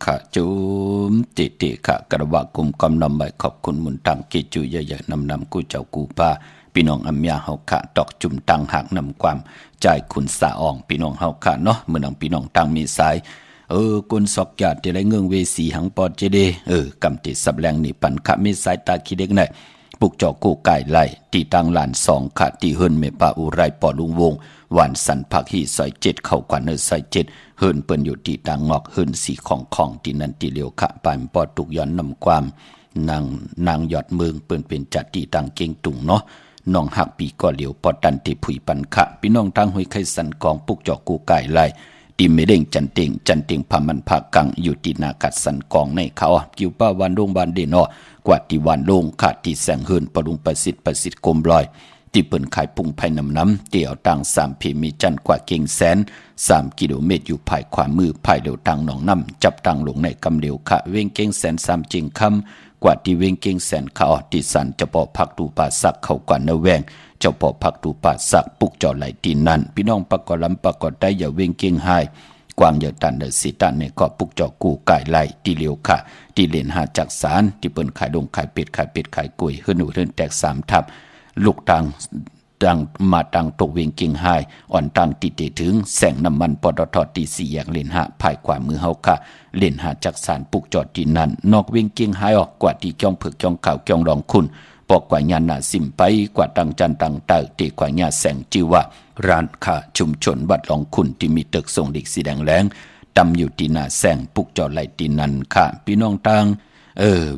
ค่ะจุมติค่ะกระบะกลุ่มกำนำใบขอบคุณมุนตังกิจุเยอะๆนำกูเจ้ากูป้าพี่น้องอัมยาเฮาค่ะตอกจุ่มตังหักนำความใจคุณสะอ่องพี่น้องเฮาค่ะเนาะเมื่อนังพี่น้องตังมีสายกุนสอกยาติไรเงืองเวสีหังปอดเจเดกำติสับแรงนี่ปันขะมีสายตาคิดเด็กไหนปุกจอกูไก่ไล่ตีตังหลานสองค่ะตีเฮินเมปาอุไรปอลุงวงหวานสันผักฮีซอย7เข้ากว่าซอย7เฮินเปิ้นอยู่ตีตังงอกเฮินสีของตีนันตีเลียวค่ะปานปอตุกย้อนนำความนางยอดเมืองเปิ้นเป็นจัดตีตังเก่งตุงเนาะน้องหักปีก่อเหลียวปอดันติผุยปันขะพี่น้องทางห้วยไข่สันกองปุกจอกูไก่ไล่ตีไม่เด้งจันเต็งพามันพากังอยู่ตีนากัดสันกองในเขากิวป้าวันโรงบานเดนอกว่าตีวันโรงขาดตีแสงเฮินปรุงประสิทธิ์กลมลอยที่เปิ่นขายปุ่งภายน้ำเตี่ยวต่าง3 เพมีจันกว่าเก่งแสน3 กิโลเมตรอยู่ภายขวามือภายเร็วต่างหนองน้ำจับต่างลงในกำเร็วขะเว้งเก่งแสน3 จิงคำกว่าที่เว้งเก่งแสนเขาที่สันจะปอพักดูป่าสักเขากว่าเนแวงเจ้าปอพักดูป่าสักปุกจอไหลตีนั่นพี่น้องปะกอลำปะกอได้อย่าเว้งเก่งหายกวางอย่าตันเดสิตันในเกาะปุกจอกูไก่ไหลตีเลียวค่ะตีเลนหาจากสารที่เปิ่นขายดงขายเป็ดขายกุยเฮือนหนูเฮือนแตก3 ทับลูกตังมาตังตกเวงกิ่งหายอ่อนตังติเตถึงแสงน้ำมันปตทตี4 แยกเลนหาภายขวามือเฮาค่ะเลนหาจากสารปุกจอดที่นั่นนอกเวงกิ่งหายออกกว่าที่จ้องเผือกจ้องขาวจ้องรองคุณปอกกว่าญาณาสิมไปกว่าตังจันตังเตอตีกว่าญาแสงจิวะร้านค้าชุมชนวัดหลองคุณที่มีตึกส่งเด็กสีแดงแรงตำอยู่ที่หน้าแสงปุกจอดไหลตีนั่นค่ะพี่น้องตัง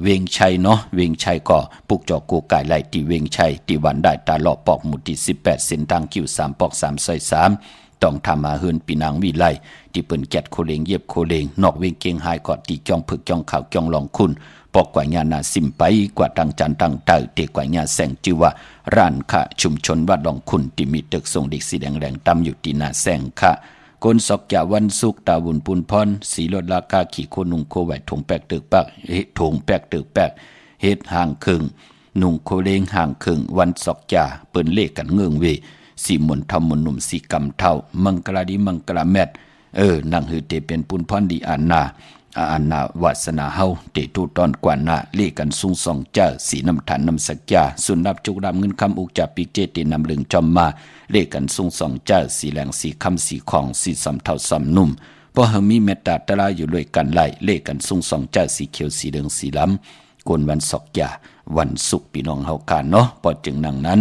เวงชัยเนาะเวงชัยก็ปุกจอกูไก่ไหลตีเวงชัยตีวันได้ตาหลอปอกหมุดที่18 เส้นทางคิว3 ปอก3 ซอย 3ต้องทำมาเฮินปีนางวิไลที่เปิ้นแกดโคเลงเย็บโคเลงนอกเวงเกียงหายก็ตีจ้องผึกจ้องขาวจ้องลองคุณปอกกว่าญาณาสิมไปกว่าตังจันตังเตอเตกว่าญาแสงจิวะร้านค้าชุมชนวัดหลองคุณที่มีตึกส่งเด็กสีแดงๆตำอยู่ที่หน้าแสงค่ะกนสอกยาวันสุกตาบุญปุนพรสีลดราคาขี่โคนุงโคไหวถงแปกตึกปักถงแปกตึกแปกเฮ็ดห่างครึ่งนุงโคเลงห่างครึ่งวันสอกยาเปิ้นเลขกันเงืองเวสีมนทำมนหนุ่มสีกำเท่ามังกลาดีมังกลาแมดนางหือเตเป็นปุนพรดีอาณาวาสนาเฮาเตตูตอนกว่านาเลกันซุงสองเจ้าสีน้ำฐานน้ำสักยาสุนนับจุกดำเงินคำอุกจับปีเจตินำลึงจอมมาเลกันซุงสองเจ้าสีแหลงสีคำสีของสีสำเท่าสำนุ่มเพราะเฮามีเมตตาตะลาอยู่ด้วยกันไล่เลกันซุงสองเจ้าสีเขียวสีเหลืองสีล้ำกวนวันสอกยาวันศุกร์พี่น้องเฮากันเนาะพอจึงนังนั้น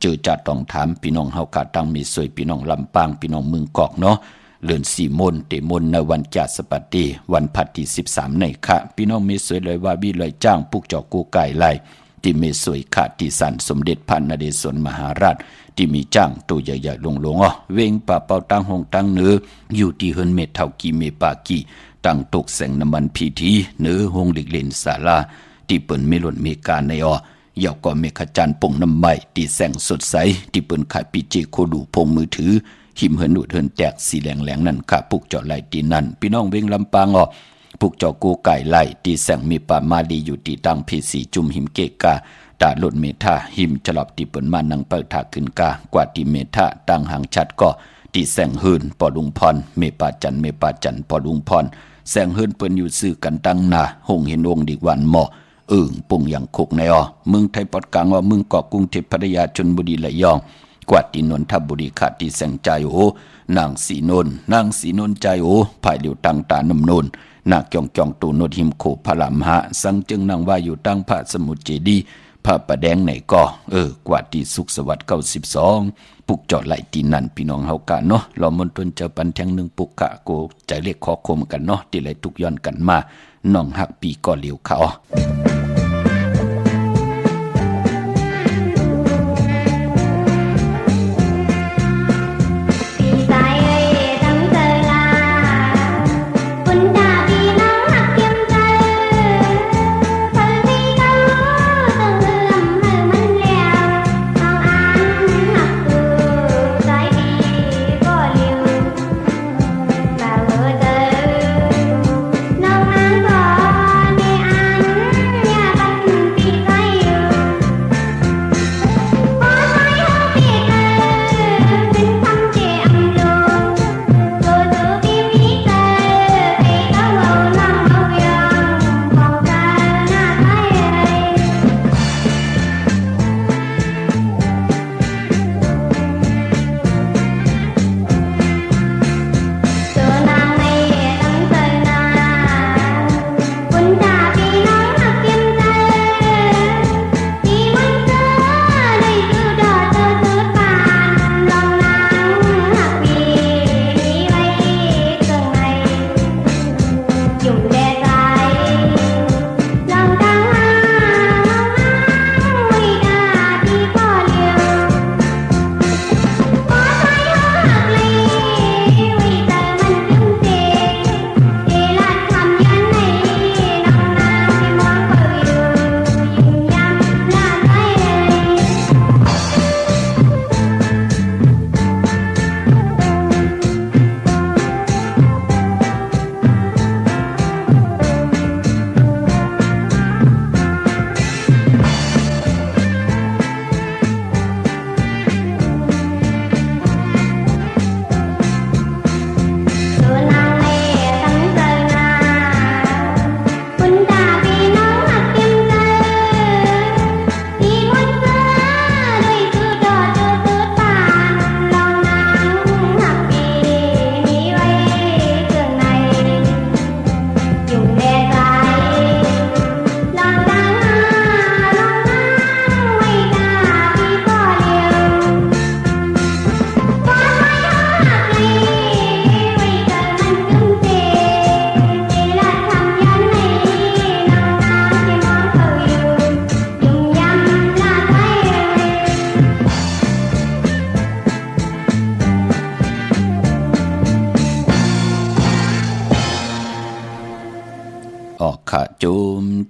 เจอจะต้องถามพี่น้องเฮากาตั้งมีสวยพี่น้องลำปางพี่น้องเมืองกอกเนาะเลือนสีมนเตมนในวันจาสปัตติวันพัดที่13ในค่ะพี่น้องมีสวยเลยว่าบีเลยจ้างปุกจอกูไก่ไล่ที่มีสวยค่ะที่สันสมเด็จพระนเรศวรมหาราชที่มีจ้างตัวใหญ่ๆลงเวงป่าเป่าตั้งหงตั้งเนื้ออยู่ที่เฮินเมเท่ากีเมปากีตั้งตกแสงน้ำมันพีทีเนื้อหงเล็กเลนศาลาที่เปิ่นเมลอนเมกาในเหยาก็เมฆจันทร์ป่งน้ำใบตีแสงสดใสที่เปิ้นขายปีเจโคดูพงมือถือหิมเหินหนุดเหินแตกสีแหลงนั่นค่ะปุกเจาะไหลตีนั่นพี่น้องเวงลำปางปุกเจาะกูไก่ไหลตีแสงมีป่ามาดีอยู่ตีตังพีสีจุ่มหิมเกกาตาหล่นเมธาหิมฉลอบตีเปิ้นมานังเปิดถาขึ้นกากว่าตีเมธาตังหางชัดก็ตีแสงเหินปอลุงพรเมปาจันปอลุงพรแสงเหินเปิ้นอยู่ซื่อกันตั้งนาหงเห็นองค์ดีวันหมอปุ่งอย่างคุกในเมืองไทยปอดกลางเมืองเกาะกรุงเทพพัทยาชลบุรีระยองกวาดที่นนทบุรีขาดที่แสงใจนางสีนนใจภายเหลียวตังตาน้ำนนนาคจองตูนดหิมโคพลามหะสังจึงนางว่าอยู่ตั้งพระสมุทรเจดีพระประแดงไหนก็กวาดที่สุขสวัสดิ์92ปุกจอดไหลตีนั่นพี่น้องเฮากันเนาะรอมนตนเจ้าปันแทง1ปุกกะโกใจเล็กขอคมกันเนาะที่ไหลทุกย้อนกันมาน้องหักปีก็เหลียวเขา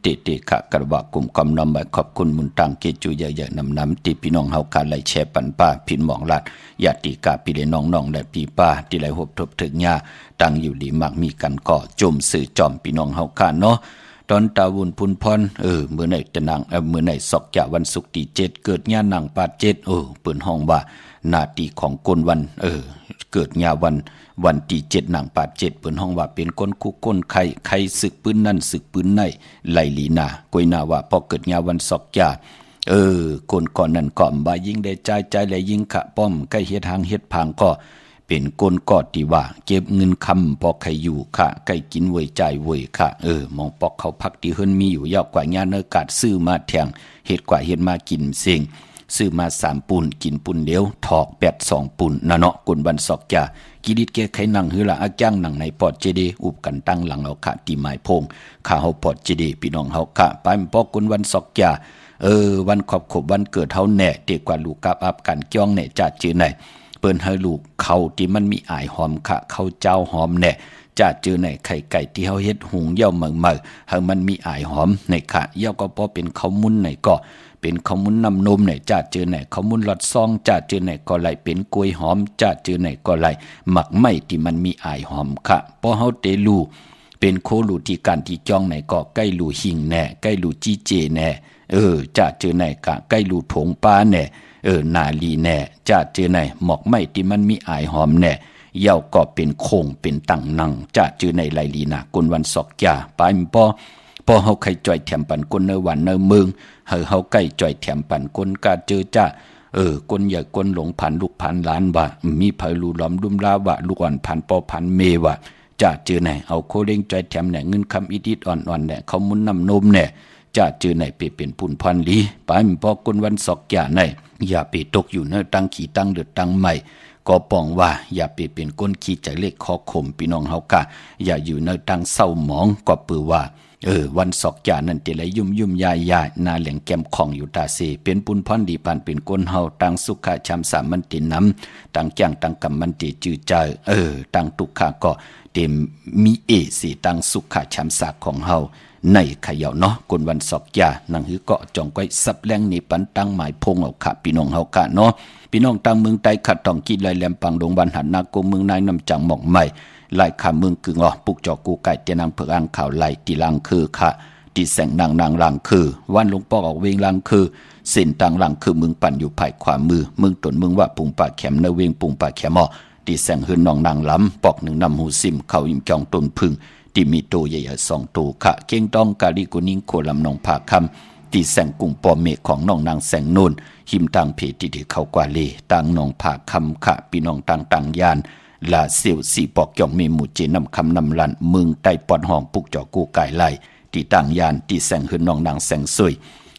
เตเตขะกระบะกลุ่มกำนำไปขอบคุณมุนตังเกจูใหญ่ๆนำที่พี่น้องเฮาคาไหลแชร์ปันป้าพินหมองลัดญาติกาพี่เลน้องๆและพี่ป้าที่ไหลหบทบถึงญาตั้งอยู่ดีมักมีกันก่อจุ่มสื่อจอมพี่น้องเฮาคาเนาะตอนตาวุนพุนพรมื้อไหนตะนางมื้อไหนศอกจะวันศุกร์ที่7เกิดญาหนังปาด7เปิ้นห้องว่านาทีของกลวันเกิดญาวันที่7หนังปาด7เปิ้นห้องว่าเป็นก้นคุกก้นไข่ศึกปืนนั่นศึกปืนในไหลลีนากวยนาว่าพอเกิดญาวันศอกจะคนก่อนนั้นก่อมบ่ายิ่งได้ใจและยิ่งขะป้อมใกล้เฮ็ดทางเฮ็ดพางก็เป็นคนกอดที่ว่าเก็บเงินคำพอใครอยู่ค่ะใกล้กินเวยใจเวยค่ะมองปอกเขาพักที่เฮิรนมีอยู่ยาวกว่าญาเนกาดซื้อมาแทงเฮ็ดกว่าเฮ็ดมากินเสียงซื้อมา3ปุ่นกินปุ่นเดียวถอก82ปุ่นนะเนาะกุนบันศอกจ่ากิดิดแก้ไขหนังหือละอาจ้างหนังในปอดเจดีอุบกันตั้งหลังเอาค่ะที่หมายพงข้าเฮาปอดเจดีพี่น้องเฮาค่ะไปปอกกุนวันศอกจ่าวันขอบวันเกิดเฮาแน่เด็กกว่าลูกกับอับกันจ้องแน่จัดจื้อไหนเปิ้นให้ลูกเขาที่มันมีอายหอมค่ะเขาเจ้าหอมแน่จัดจื้อไหนไข่ไก่ที่เฮาเฮ็ดหุงเย่าเมือให้มันมีอายหอมในค่ะเย่าก็พอเป็นข้าวมุ้นไหนก็เป็นข้าวมุ้นน้ำนมไหนจัดจื้อไหนข้าวมุ้นหลอดซองจัดจื้อไหนก็ไหลเป็นกล้วยหอมจัดจื้อไหนก็ไหลหมักไหม้ที่มันมีอายหอมค่ะพอเฮาเตลูเป็นโคลูที่การที่จ้องไหนก็ใกล้ลูหิงแน่ใกล้ลูจีเจแน่จะเจอไหนกะใกล้ลูถงป้าแน่นาลีแน่จะเจอไหนหมอกไม้ที่มันมีอายหอมแน่เย่าก็เป็นโคงเป็นตังนังจะเจอในไหลลีนากุนวันศอกจ่าปายปอเฮาไข่จ่อยแถมปันกุนเนวันเนเมืองเฮาใกล้จ่อยแถมปันกุนกาเจอจ้ากุนใหญ่กุนหลงพันลูกพันล้านว่ามีไผลูล้อมดุมลาว่าลูกอ่อนพันปอพันเมว่าจะเจอไหนเอาโคเล้งจ่อยแถมแหน่เงินคำอิดๆอ่อนๆแหน่เขามุนน้ำนมแน่จะเจอไหนเปเป็นปุ่นพันลีไปพอกุนวันศอกจ่าไหนอย่าไปตกอยู่เนื้อตั้งขี่ตั้งเดือดตั้งใหม่ก็ป้องว่าอย่าไปเป็นก้นขี้ใจเล็กคอขมพี่น้องเฮากะอย่าอยู่เนื้อตั้งเศร้าหมองก็ปือว่าวันศอกจ่านั่นติไหลยุ่มยายนาแหลงแก้มของอยู่ตาเสเป็นปุ่นพันดีปานเป็นก้นเฮาตั้งสุขะชำสามันติน้ำตั้งจ้างตั้งกำมันติจือใจตั้งตุกขะก็เต็มมีสิตั้งสุขะชำสาของเฮาในขยาวเนาะคนวันศอกยานังหือเกาะจองก้อยซับแรงนี่ปันตั้งหมายพงเอาค่ะพี่น้องเฮากะเนาะพี่น้องตั้งเมืองใต้ขัดต้องกินไหลแหลมปังดงบันหันนาโกเมืองนายนำจังหมอกใหม่ไหลขาเมืองกึ่งปุกจอกูไก่เตนางเผือกอ่างข่าวไหลตีลังคือค่ะตีแสงนางลังคือวันหลวงปอกออกเวงลังคือเส้นต่างลังคือเมืองปั่นอยู่ภายขวามือเมืองตนเมืองว่าปุงป่าแขมเนเวงปุงป่าแขมตีแสงหืนนองนางล้ำปอกหนึ่งนำหูซิมเข้าอิ่มจองต้นพึ่งที่มีโตใหญ่ๆ2ตัวค่ะเก่งต้องกาลิกุนิ่งโคลำนองผาคำที่แสงกุ้งปอเมฆของน้องนางแสงโนนหิมต่างเพที่ที่เขากว่าเลต่างนองผาคำค่ะพี่น้องต่างยานลาเซียวสีปอกจ่องเมหมู่เจนำคำนำลันเมืองใต้ปอดห้องปุกจอกูไก่ไหลที่ต่างยานที่แสงหืนน้องนางแสงสวย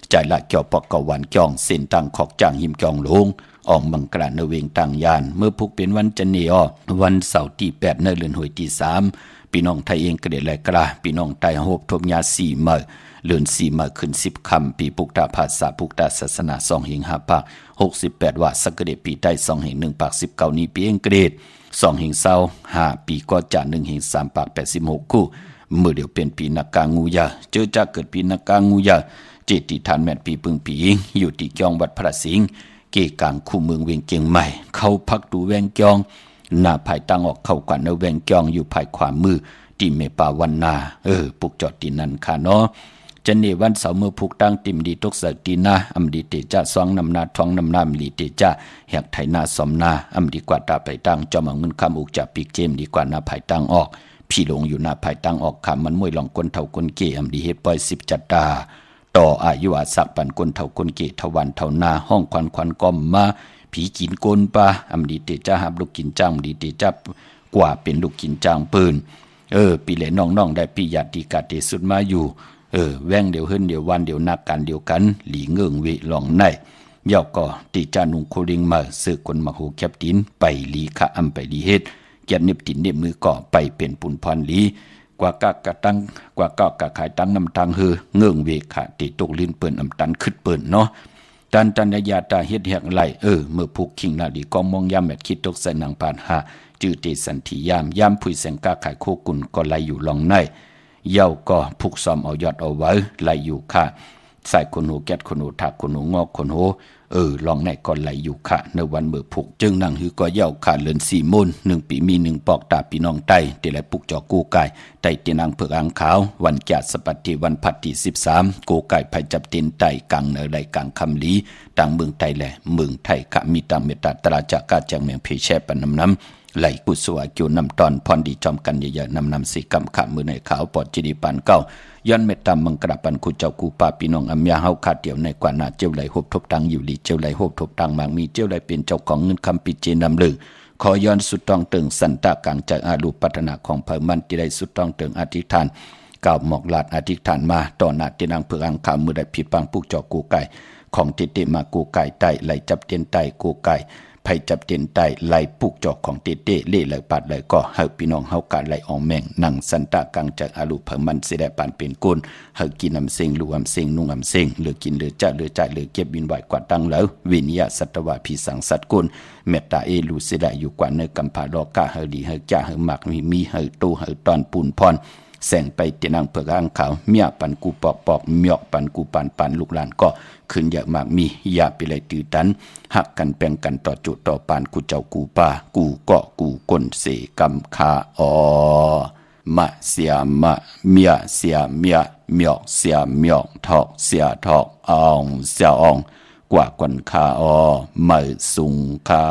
ใจละเกี่ยวปอกกวันจ่องเส้นต่างขอกจางหิมจองลงออกบังกลาเนเวงต่างยานเมื่อพุกเป็นวันจันทร์วันเสาร์ที่8เดือนหวยที่3พี่น้องไทยเองก็ได้แลกระพี่น้องไทยโฮบทบยา4มื้อเลือน4มื้อขึ้น10ค่ำปีปุกตาภาษาปุกตาศาสนา2แห่ง5ภาค68ว่าสักเดปีใต้2แห่ง1ปาก19นี้ปีเองเกรด2แห่ง25ปีก็จะ1แห่ง3ปาก86คู่มื้อเดียวเป็นปีนักกางูยาเจอจะเกิดปีนักกางูยาเจติฐานแม่นปีปึงปีอิงอยู่ที่จองวัดพระสิงห์เกกลางคู่เมืองเวียงเกียงใหม่เข้าพักดูแวงจองหน้าภายตั้งออกเข้ากว่าในแวงจองอยู่ภายขวามือที่เมปาวันนาปุกจอดที่นั่นค่ะเนาะจันนี่วันเสาร์เมื่อพุกตั้งติมดีตกเสตีนาอำดีเตจ้าสองนำนาท้องนำนามลีเตจ้าแหกไถนาสมนาอำดีกว่าตาไปตั้งจอมเงินคำอุกจากปีกเจมดีกว่าหน้าภายตั้งออกพี่หลงอยู่หน้าภายตั้งออกคำมันมวยหลองก้นเท่าก้นเกอำดีเฮ็ดปล่อย10จัดตาต่ออายุอาศักปันก้นเท่าก้นเกทวันเท่านาห้องควันก้อมมาผีกินก้นปลาอำดีเตจ้าหับลูกกินจ้างดีเตจ้ากว่าเป็นลูกกินจ้างปืนปีเหลน้องได้ปีญาติกาเตสุดมาอยู่แว่งเดี๋ยวเฮิรนเดี๋ยววันเดี๋ยวนักกันเดียวกันหลีเงื่งเวหลองในเย่าก็ติจานุงโคลิงมาซื้อคนมาหูแคบตินไปลีคะอำไปลีเฮ็ดเกียรติเน็บตินเน็บมือก่อไปเป็นปุ่นพรลีกว่ากะกะตั้งกว่าก็กะขายตั้งน้ำตังเฮือเงื่งเวค่ะติตกลิ้นเปิ้นอำตันขึ้นเปิ้นเนาะตันยาตาเฮ็ดแหกไหลเมื่อผูกขิงนาดีกองมองยามแมดคิดตกใส่นางปานหาจื้อเตสันติยามผุยแสงกาขายโคกุนก็ไหลอยู่ลองใน เย้าก็ผูกซ้อมเอายอดเอาไว้ไหลอยู่ค่ะใส่คนหูแก๊ดคนหูถักคนหูงอกคนหูลองในก่อนไหลอยู่ค่ะในวันเมื่อผูกจึงนั่งหือก็เย้าค่ะเลือน4 มูล1 ปีมี1 ปอกตาพี่น้องไตที่ไหลปุกจอกู้กายไตตีนางเผือกอ่างขาววันจัดสปัตติวันพัดที่13กู้กายไผจับตีนไตกลางเนอไหลกลางคำลีต่างเมืองไทยแหละเมืองไทยค่ะมีตามเมตตาตราจากกาจากเมืองเพแช่ปนน้ำไหลกุศวาเกี่ยวนำตอนพรดีจอมกันเยอะๆนำสีกำขะมือในขาวปอดจิดีปานเก้าย้อนเมตตามังกราปันคุเจ้ากูปาพี่น้องอัมยาเฮาขาดเดียวในกว่านาเจ้าไหลหบทบตังอยู่ลีเจ้าไหลหบทบตังมากมีเจ้าไหลเป็นเจ้าของเงินคำปิเจนำลือขอย้อนสุดต้องเติงสันตากลางจากอาลูปัฒนาของเพิ่มมันที่ได้สุดต้องเติงอธิษฐานกล่าวหมอกลาดอธิษฐานมาต่อหน้าที่นางเพื่ออังคามือได้ผิดปังปุกจอกูไก่ของติติมากูไก่ไตไหลจับเตียนไตกูไก่ไผจับเตียนไตไหลปุกจอกของเตเตเล่ไหลปัดไหลก็เฮาพี่น้องเฮากาไหลอองแมงนั่งสันตะกังจากอาลูเพิ่มมันสิได้ปานเป็นกุลเฮากินอำเซ็งลูอำเซ็งนุ่งอำเซ็งหรือกินหรือจะหรือจ่ายหรือเก็บบินไหวกว่าตั้งแล้ววิญญาสัตวะพิสังสัตกุลเมตตาลูสิได้อยู่กว่าเนกัมพาโลกะเฮาดีเฮาจ้าเฮามักมีเฮาโตเฮาตอนปูนพรแสงไปตีนางเผือกอ่างขาวเมียปันกูปอกเมียกปันกูปันลูกหลานก็ขึ้นเยอะมากมีอย่าไปเลยตื้อตันหักกันแบ่งกันต่อจุต่อปานกูเจ้ากูป้ากูเกาะกูก้นเสกำคามะเสียมะเมียเสียเมียเมียกเสียเมียกทอกเสียทอกอองเสียอองกว่าก่อนคาไม่สุงคา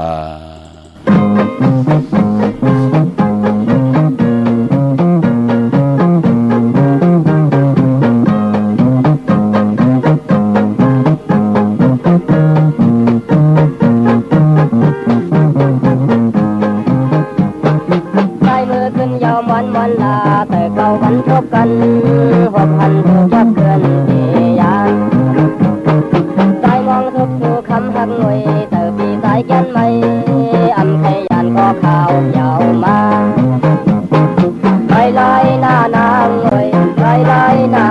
แต่เก่ากันพบกันหกพันถูกจับเกินดียานสายมองทุกสู่คำหักหน่วยแต่ปีสายแก่นไม่อำไขยานก็ข่าวยาวมาไล่ไล่หน้านางเอ้ยไล่ไล่หน้า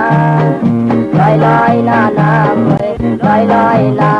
ไล่ไล่หน้านางเอ้ยไล่ไล่หน้า